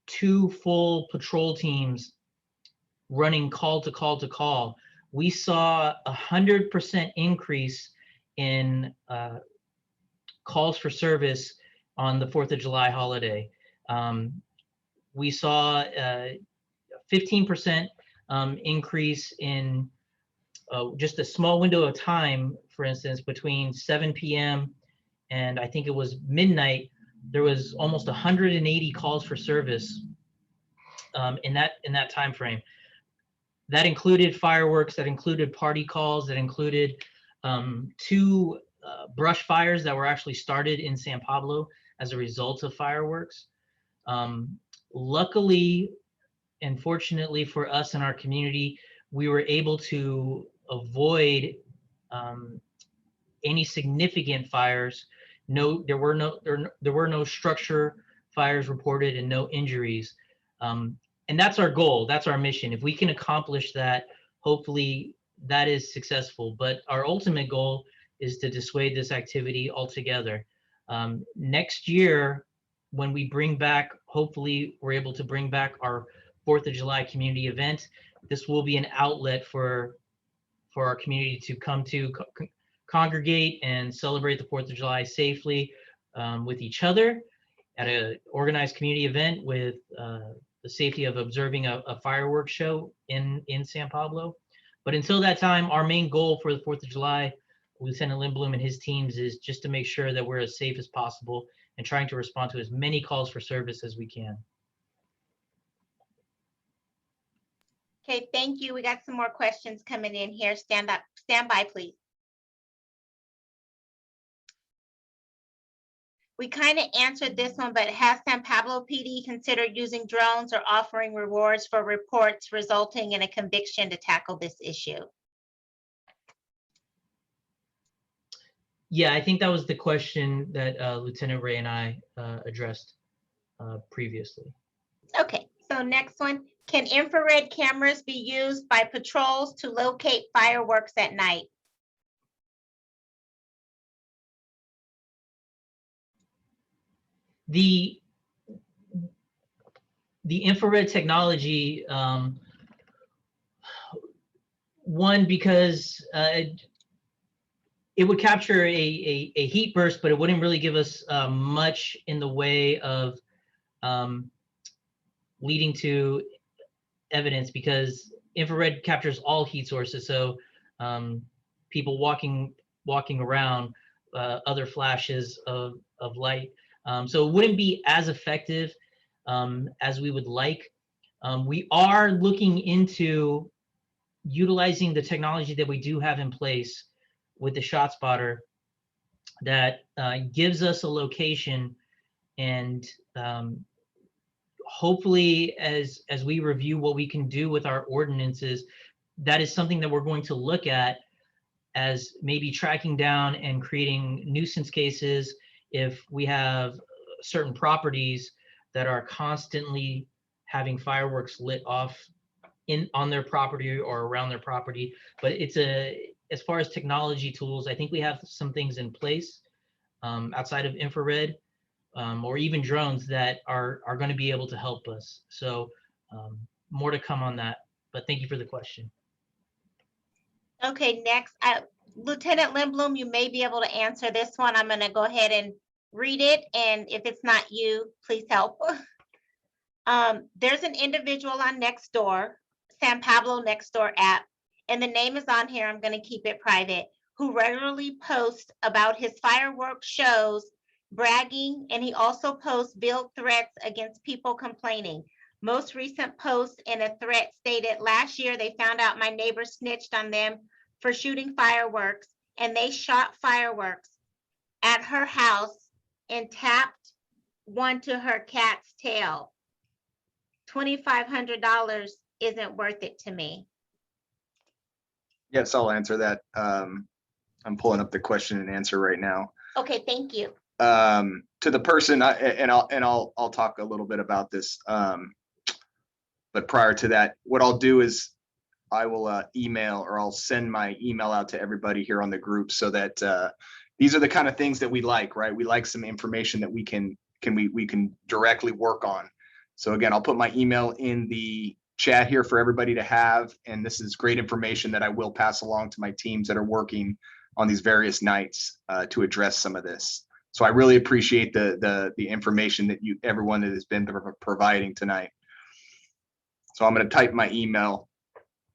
2 full patrol teams running call to call to call. We saw 100% increase in calls for service on the 4th of July holiday. We saw a 15% increase in just a small window of time, for instance, between 7 p.m. and I think it was midnight. There was almost 180 calls for service in that time frame. That included fireworks, that included party calls, that included 2 brush fires that were actually started in San Pablo as a result of fireworks. Luckily and fortunately for us and our community, we were able to avoid any significant fires. There were no structure fires reported and no injuries. And that's our goal. That's our mission. If we can accomplish that, hopefully that is successful. But our ultimate goal is to dissuade this activity altogether. Next year, when we bring back, hopefully we're able to bring back our 4th of July community event. This will be an outlet for our community to come to congregate and celebrate the 4th of July safely with each other at an organized community event with the safety of observing a fireworks show in San Pablo. But until that time, our main goal for the 4th of July, Lieutenant Lindblom and his teams, is just to make sure that we're as safe as possible and trying to respond to as many calls for service as we can. Okay, thank you. We got some more questions coming in here. Stand by, please. We kind of answered this one, but has San Pablo PD considered using drones or offering rewards for reports resulting in a conviction to tackle this issue? Yeah, I think that was the question that Lieutenant Ray and I addressed previously. Okay, so next one. Can infrared cameras be used by patrols to locate fireworks at night? The infrared technology, one, because it would capture a heat burst, but it wouldn't really give us much in the way of leading to evidence, because infrared captures all heat sources. So people walking around, other flashes of light. So it wouldn't be as effective as we would like. We are looking into utilizing the technology that we do have in place with the ShotSpotter that gives us a location and hopefully, as we review what we can do with our ordinances, that is something that we're going to look at as maybe tracking down and creating nuisance cases if we have certain properties that are constantly having fireworks lit off on their property or around their property. But as far as technology tools, I think we have some things in place outside of infrared or even drones that are going to be able to help us. So more to come on that, but thank you for the question. Okay, next, Lieutenant Lindblom, you may be able to answer this one. I'm gonna go ahead and read it, and if it's not you, please help. There's an individual on Nextdoor, San Pablo Nextdoor app, and the name is on here, I'm gonna keep it private, who regularly posts about his fireworks shows, bragging, and he also posts veiled threats against people complaining. Most recent post in a threat stated, last year they found out my neighbor snitched on them for shooting fireworks, and they shot fireworks at her house and tapped one to her cat's tail. $2,500 isn't worth it to me. Yes, I'll answer that. I'm pulling up the question and answer right now. Okay, thank you. To the person, I'll talk a little bit about this. But prior to that, what I'll do is I will email, or I'll send my email out to everybody here on the group, so that these are the kind of things that we like, right? We like some information that we can directly work on. So again, I'll put my email in the chat here for everybody to have, and this is great information that I will pass along to my teams that are working on these various nights to address some of this. So I really appreciate the information that everyone that has been providing tonight. So I'm going to type my email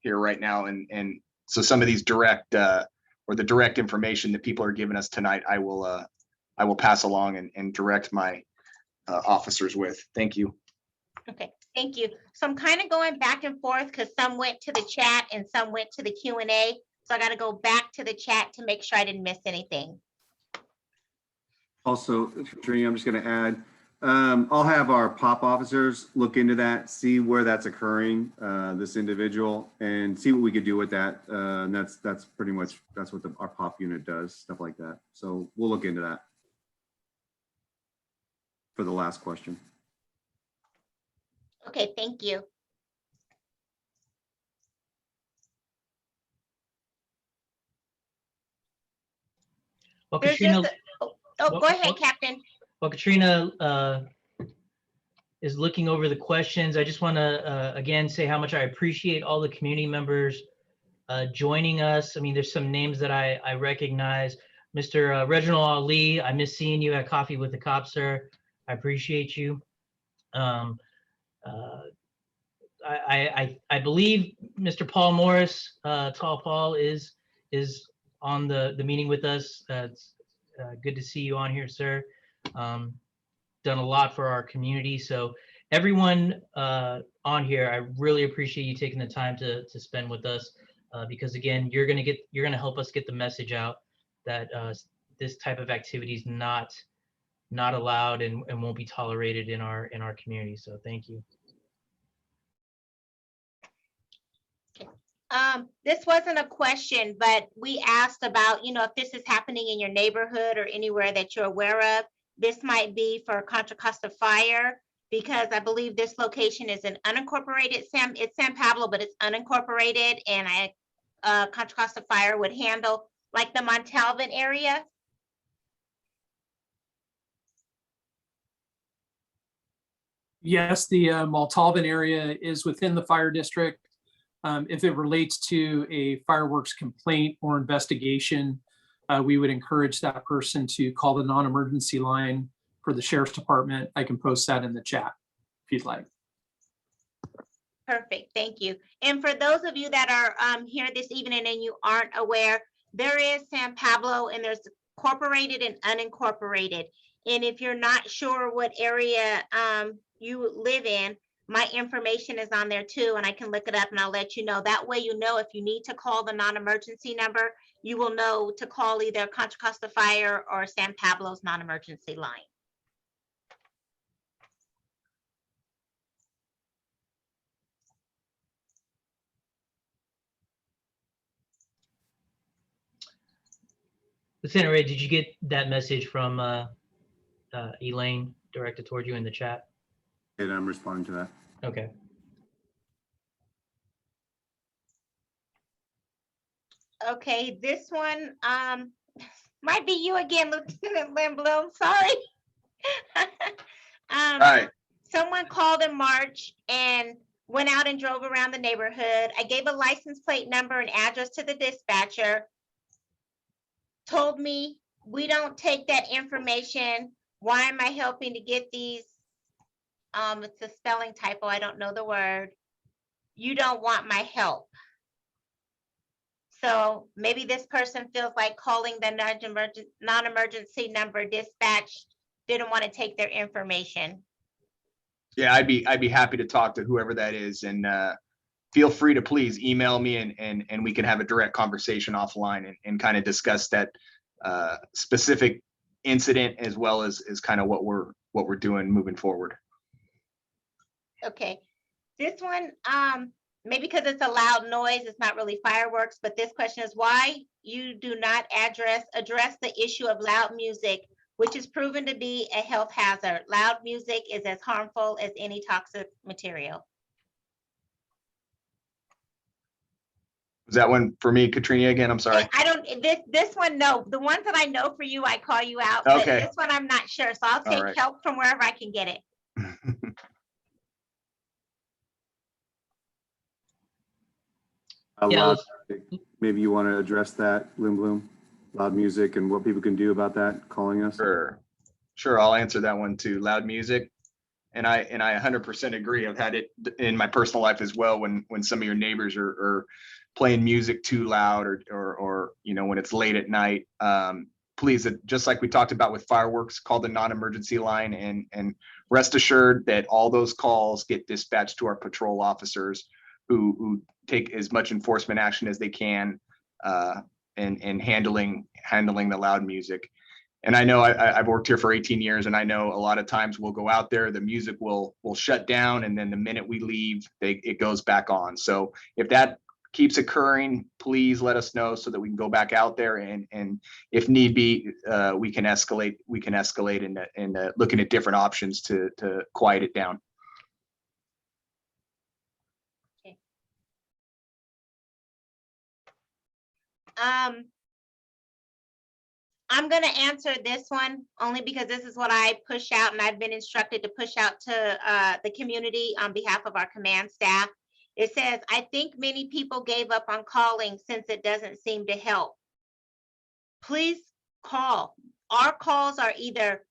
here right now, and so some of these direct or the direct information that people are giving us tonight, I will pass along and direct my officers with. Thank you. Okay, thank you. So I'm kind of going back and forth because some went to the chat and some went to the Q&A. So I got to go back to the chat to make sure I didn't miss anything. Also, Katrina, I'm just going to add, I'll have our POP officers look into that, see where that's occurring, this individual, and see what we could do with that. And that's pretty much, that's what our POP unit does, stuff like that. So we'll look into that for the last question. Okay, thank you. Well, There's Katrina, just go ahead, Captain. Well, Katrina is looking over the questions. I just want to again say how much I appreciate all the community members joining us. I mean, there's some names that I recognize. Mr. Reginald Ali, I miss seeing you at Coffee with the Cop, sir. I appreciate you. I believe Mr. Paul Morris, Tall Paul, is on the meeting with us. It's good to see you on here, sir. Done a lot for our community. So everyone on here, I really appreciate you taking the time to spend with us because again, you're gonna help us get the message out that this type of activity is not allowed and won't be tolerated in our community. So thank you. This wasn't a question, but we asked about, if this is happening in your neighborhood or anywhere that you're aware of. This might be for Contra Costa Fire, because I believe this location is an unincorporated it's San Pablo, but it's unincorporated, and Contra Costa Fire would handle like the Montalban area. Yes, the Montalban area is within the fire district. If it relates to a fireworks complaint or investigation, we would encourage that person to call the non-emergency line for the sheriff's department. I can post that in the chat if you'd like. Perfect, thank you. And for those of you that are here this evening and you aren't aware, there is San Pablo and there's incorporated and unincorporated. And if you're not sure what area you live in, my information is on there too, and I can look it up and I'll let you know. That way, if you need to call the non-emergency number, you will know to call either Contra Costa Fire or San Pablo's non-emergency line. Lieutenant Ray, did you get that message from Elaine directed toward you in the chat? And I'm responding to that. Okay. Okay, this one might be you again, Lieutenant Lindblom. Sorry. All right. Someone called in March and went out and drove around the neighborhood. I gave a license plate number and address to the dispatcher. Told me, we don't take that information. Why am I helping to get these? It's a spelling typo. I don't know the word. You don't want my help. So maybe this person feels like calling the non-emergency number dispatch, didn't want to take their information. Yeah, I'd be happy to talk to whoever that is, and feel free to please email me and we can have a direct conversation offline and kind of discuss that specific incident as well as kind of what we're doing moving forward. Okay, this one, maybe because it's a loud noise, it's not really fireworks, but this question is why you do not address the issue of loud music, which is proven to be a health hazard. Loud music is as harmful as any toxic material. Was that one for me, Katrina, again? I'm sorry. I don't, this one, no. The ones that I know for you, I call you out, but Okay. this one I'm not sure. So I'll take right. help from wherever I can get it. Yeah, Maybe you want to address that, Lindblom, loud music and what people can do about that, calling us. Sure. I'll answer that one too. Loud music. And I 100% agree. I've had it in my personal life as well when some of your neighbors are playing music too loud or you know, when it's late at night. Please, just like we talked about with fireworks, call the non-emergency line and rest assured that all those calls get dispatched to our patrol officers who take as much enforcement action as they can in handling the loud music. And I know I've worked here for 18 years, and I know a lot of times we'll go out there, the music will shut down, and then the minute we leave, it goes back on. So if that keeps occurring, please let us know so that we can go back out there and if need be, we can escalate into looking at different options to quiet it down. Okay. I'm going to answer this one only because this is what I push out, and I've been instructed to push out to the community on behalf of our command staff. It says, I think many people gave up on calling since it doesn't seem to help. Please call. Our calls are either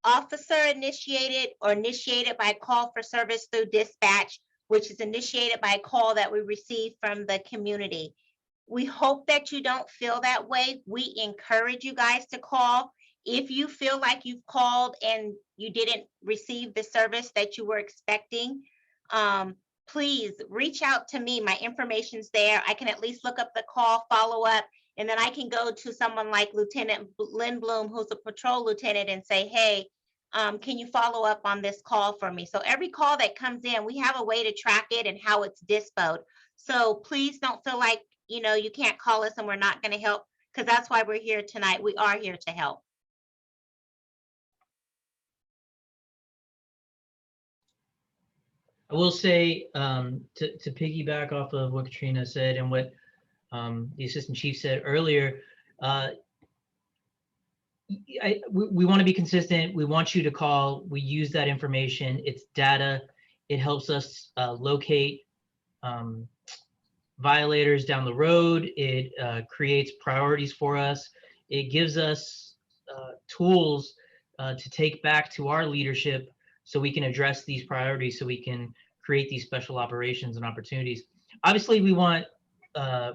officer initiated or initiated by call for service through dispatch, which is initiated by a call that we receive from the community. We hope that you don't feel that way. We encourage you guys to call. If you feel like you've called and you didn't receive the service that you were expecting, please reach out to me. My information's there. I can at least look up the call, follow up, and then I can go to someone like Lieutenant Lindblom, who's a patrol lieutenant, and say, hey, can you follow up on this call for me? So every call that comes in, we have a way to track it and how it's dispoed. So please don't feel like, you know, you can't call us and we're not going to help, because that's why we're here tonight. We are here to help. I will say to piggyback off of what Katrina said and what the assistant chief said earlier, we want to be consistent. We want you to call. We use that information. It's data. It helps us locate violators down the road. It creates priorities for us. It gives us tools to take back to our leadership so we can address these priorities, so we can create these special operations and opportunities. Obviously, we want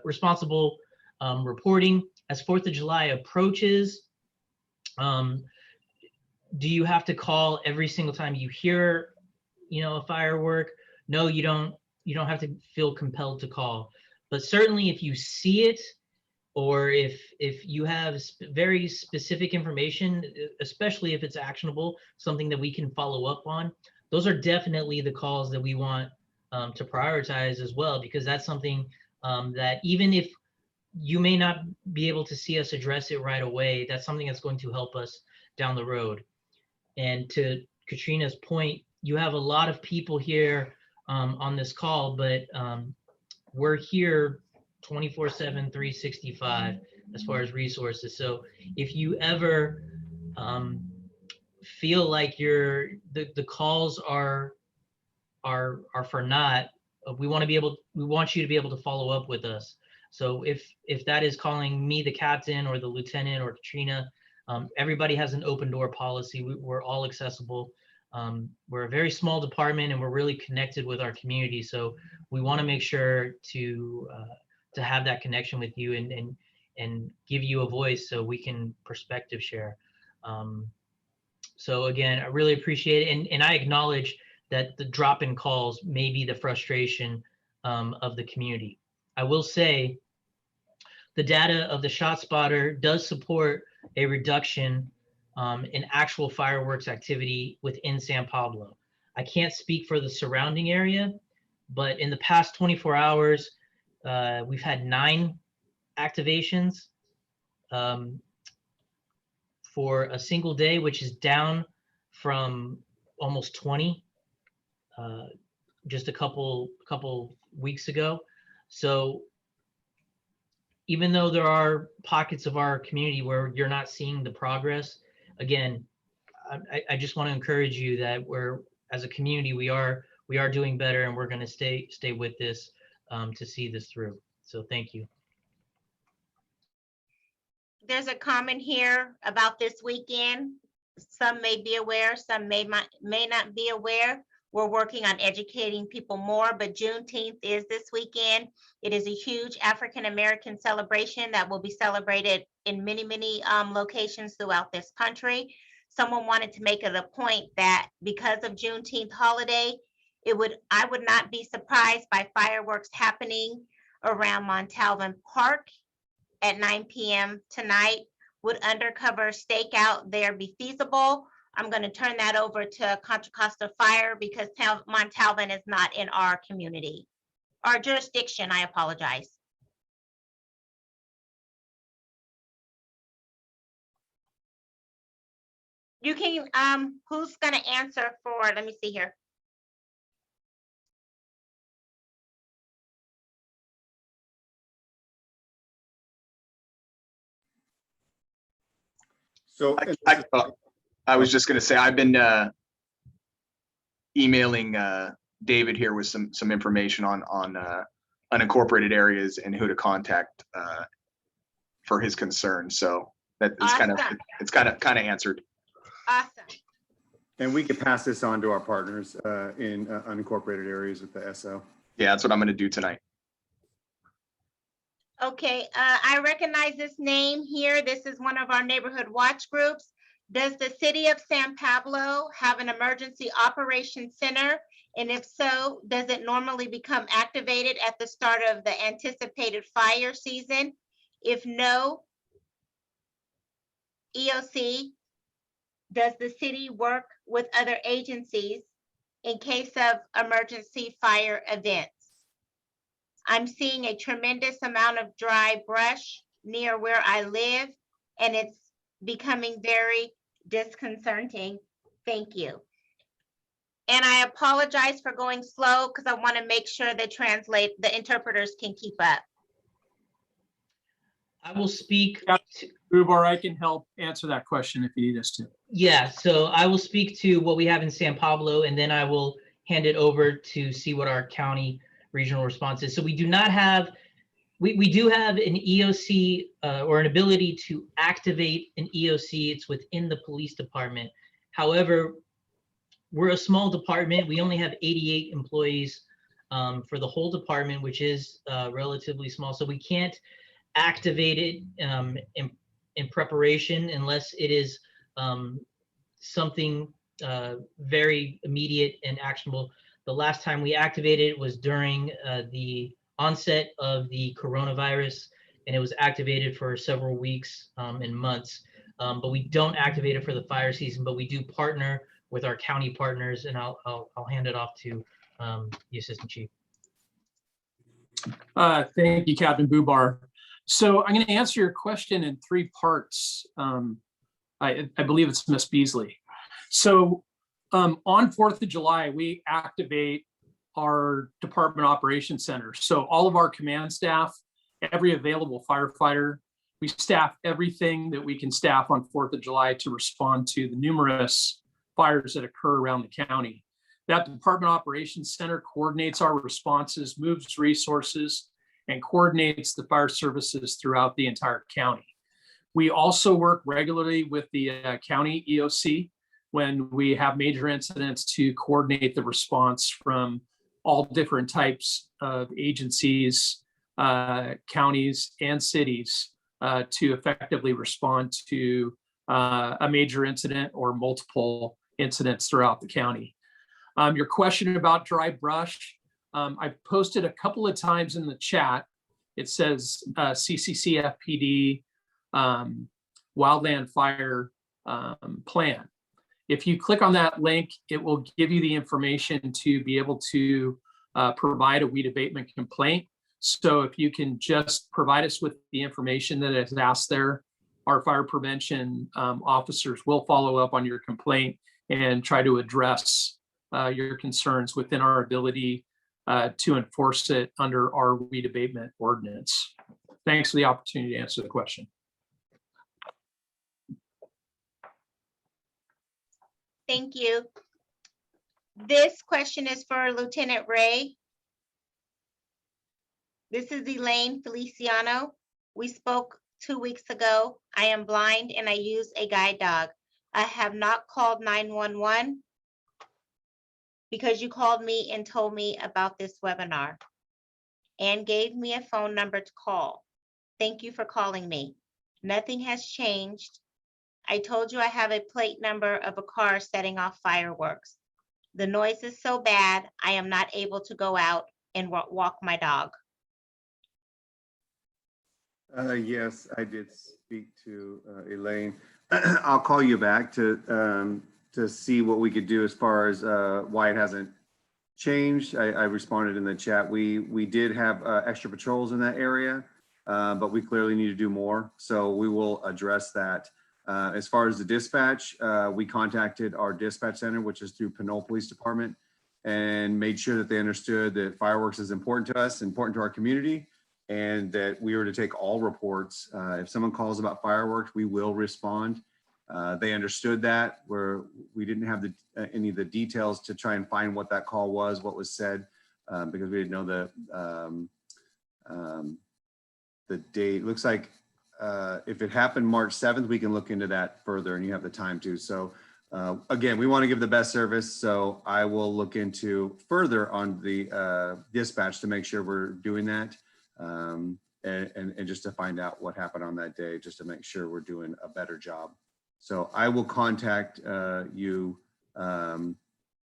responsible reporting. As 4th of July approaches, do you have to call every single time you hear, you know, a firework? No, you don't. You don't have to feel compelled to call. But certainly if you see it, or if you have very specific information, especially if it's actionable, something that we can follow up on, those are definitely the calls that we want to prioritize as well, because that's something that even if you may not be able to see us address it right away. That's something that's going to help us down the road. And to Katrina's point, you have a lot of people here on this call, but we're here 24/7, 365 as far as resources. So if you ever feel like the calls are for naught, we want you to be able to follow up with us. So if that is calling me, the captain, or the lieutenant, or Katrina, everybody has an open door policy. We're all accessible. We're a very small department, and we're really connected with our community. So we want to make sure to have that connection with you and give you a voice so we can perspective share. So again, I really appreciate it, and I acknowledge that the drop in calls may be the frustration of the community. I will say the data of the ShotSpotter does support a reduction in actual fireworks activity within San Pablo. I can't speak for the surrounding area, but in the past 24 hours, we've had 9 activations for a single day, which is down from almost 20 just a couple weeks ago. So even though there are pockets of our community where you're not seeing the progress, again, I just want to encourage you that as a community, we are doing better, and we're going to stay with this to see this through. So thank you. There's a comment here about this weekend. Some may be aware, some may not be aware. We're working on educating people more, but Juneteenth is this weekend. It is a huge African-American celebration that will be celebrated in many, many locations throughout this country. Someone wanted to make it a point that because of Juneteenth holiday, I would not be surprised by fireworks happening around Montalvan Park at 9 p.m. tonight. Would undercover stakeout there be feasible? I'm going to turn that over to Contra Costa Fire because Montalvan is not in our community, our jurisdiction. I apologize. You can, who's going to answer for, let me see here. So I was just gonna say, I've been emailing David here with some information on unincorporated areas and who to contact for his concerns. So that is it's kind of answered. Awesome. And we could pass this on to our partners in unincorporated areas with the SO. Yeah, that's what I'm gonna do tonight. Okay, I recognize this name here. This is one of our neighborhood watch groups. Does the city of San Pablo have an emergency operations center? And if so, does it normally become activated at the start of the anticipated fire season? If no, EOC, does the city work with other agencies in case of emergency fire events? I'm seeing a tremendous amount of dry brush near where I live, and it's becoming very disconcerting. Thank you. And I apologize for going slow because I want to make sure the interpreters can keep up. I will speak. Rubar, I can help answer that question if you need us to. Yeah, so I will speak to what we have in San Pablo, and then I will hand it over to see what our county regional response is. So we do not have, we do have an EOC or an ability to activate an EOC. It's within the police department. However, we're a small department. We only have 88 employees for the whole department, which is relatively small. So we can't activate it in preparation unless it is something very immediate and actionable. The last time we activated it was during the onset of the coronavirus, and it was activated for several weeks and months. But we don't activate it for the fire season, but we do partner with our county partners, and I'll hand it off to the Assistant Chief. Thank you, Captain Bubar. So I'm going to answer your question in three parts. I believe it's Miss Beasley. So on 4th of July, we activate our Department Operations Center. So all of our command staff, every available firefighter, we staff everything that we can staff on 4th of July to respond to the numerous fires that occur around the county. That Department Operations Center coordinates our responses, moves resources, and coordinates the fire services throughout the entire county. We also work regularly with the county EOC when we have major incidents to coordinate the response from all different types of agencies, counties, and cities to effectively respond to a major incident or multiple incidents throughout the county. Your question about dry brush, I've posted a couple of times in the chat. It says CCCFPD wildland fire plan. If you click on that link, it will give you the information to be able to provide a weed abatement complaint. So if you can just provide us with the information that is asked there, our fire prevention officers will follow up on your complaint and try to address your concerns within our ability to enforce it under our weed abatement ordinance. Thanks for the opportunity to answer the question. Thank you. This question is for Lieutenant Ray. This is Elaine Feliciano. We spoke 2 weeks ago. I am blind and I use a guide dog. I have not called 911 because you called me and told me about this webinar and gave me a phone number to call. Thank you for calling me. Nothing has changed. I told you I have a plate number of a car setting off fireworks. The noise is so bad, I am not able to go out and walk my dog. Yes, I did speak to Elaine. I'll call you back to see what we could do as far as why it hasn't changed. I responded in the chat. We did have extra patrols in that area, but we clearly need to do more. So we will address that. As far as the dispatch, we contacted our dispatch center, which is through Pinole Police Department, and made sure that they understood that fireworks is important to us, important to our community, and that we were to take all reports. If someone calls about fireworks, we will respond. They understood that, where we didn't have any of the details to try and find what that call was, what was said, because we didn't know the date. It looks like if it happened March 7th, we can look into that further, and you have the time to. So again, we want to give the best service. So I will look into further on the dispatch to make sure we're doing that. And just to find out what happened on that day, just to make sure we're doing a better job. So I will contact you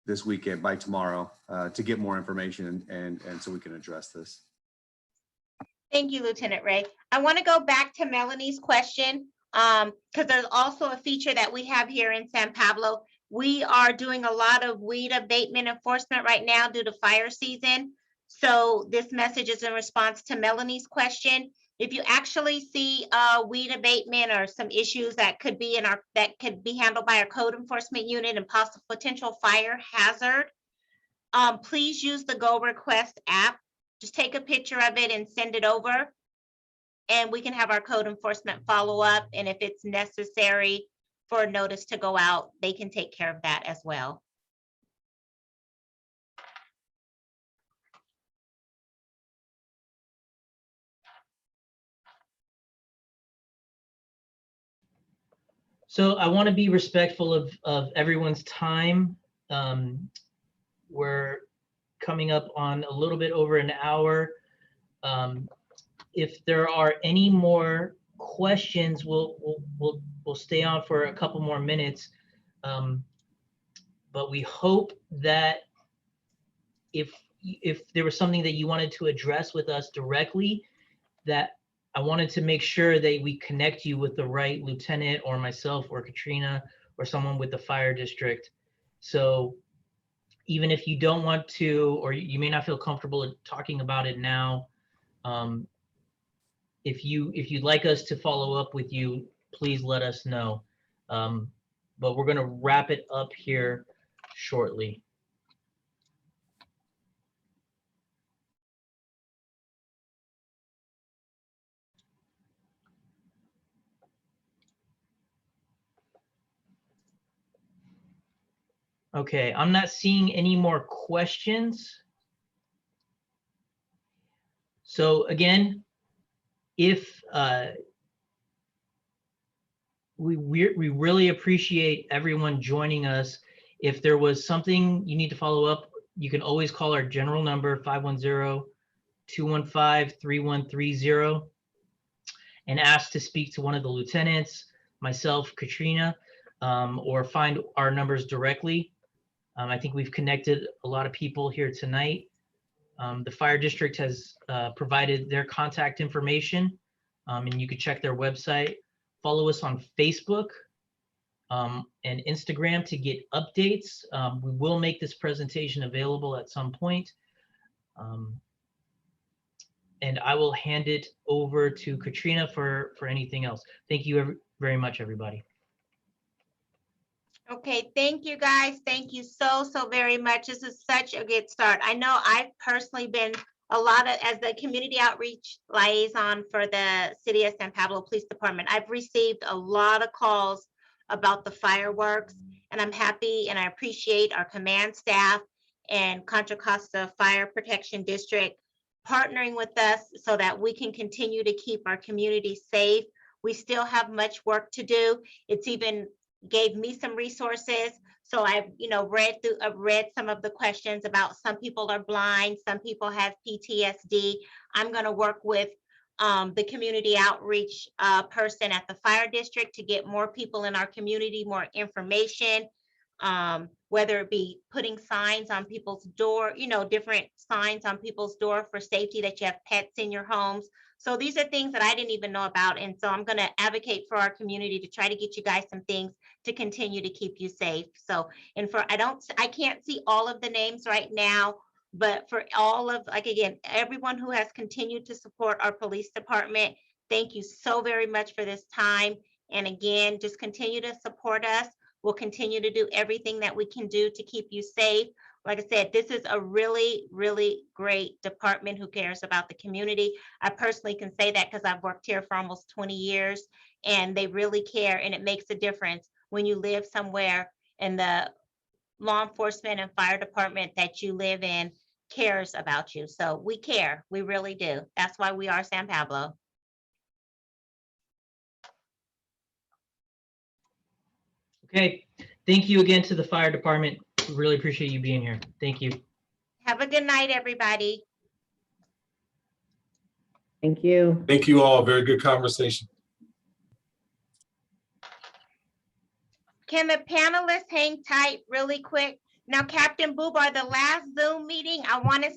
this weekend by tomorrow to get more information and so we can address this. Thank you, Lieutenant Ray. I want to go back to Melanie's question because there's also a feature that we have here in San Pablo. We are doing a lot of weed abatement enforcement right now due to fire season. So this message is in response to Melanie's question. If you actually see weed abatement or some issues that could be handled by our code enforcement unit and possible potential fire hazard, please use the Go Request app. Just take a picture of it and send it over, and we can have our code enforcement follow up. And if it's necessary for a notice to go out, they can take care of that as well. So I want to be respectful of everyone's time. We're coming up on a little bit over an hour. If there are any more questions, we'll stay on for a couple more minutes. But we hope that if there was something that you wanted to address with us directly, that I wanted to make sure that we connect you with the right lieutenant or myself or Katrina or someone with the fire district. So even if you don't want to, or you may not feel comfortable talking about it now, if you'd like us to follow up with you, please let us know. But we're going to wrap it up here shortly. Okay, I'm not seeing any more questions. So again, if we really appreciate everyone joining us. If there was something you need to follow up, you can always call our general number 510-215-3130 and ask to speak to one of the lieutenants, myself, Katrina, or find our numbers directly. I think we've connected a lot of people here tonight. The fire district has provided their contact information, and you can check their website. Follow us on Facebook and Instagram to get updates. We will make this presentation available at some point. And I will hand it over to Katrina for anything else. Thank you very much, everybody. Okay, thank you guys. Thank you so very much. This is such a good start. I know I've personally been as the community outreach liaison for the City of San Pablo Police Department, I've received a lot of calls about the fireworks, and I'm happy and I appreciate our command staff and Contra Costa Fire Protection District partnering with us so that we can continue to keep our community safe. We still have much work to do. It's even gave me some resources. So I've read some of the questions about some people are blind, some people have PTSD. I'm going to work with the community outreach person at the fire district to get more people in our community, more information, whether it be putting signs on people's door, different signs on people's door for safety, that you have pets in your homes. So these are things that I didn't even know about. And so I'm going to advocate for our community to try to get you guys some things to continue to keep you safe. So, and I can't see all of the names right now, but for all of, again, everyone who has continued to support our police department, thank you so very much for this time. And again, just continue to support us. We'll continue to do everything that we can do to keep you safe. Like I said, this is a really, really great department who cares about the community. I personally can say that because I've worked here for almost 20 years, and they really care, and it makes a difference when you live somewhere and the law enforcement and fire department that you live in cares about you. So we care, we really do. That's why we are San Pablo. Okay, thank you again to the fire department. We really appreciate you being here. Thank you. Have a good night, everybody. Thank you. Thank you all. Very good conversation. Can the panelists hang tight really quick? Now, Captain Boobar, the last Zoom meeting, I want to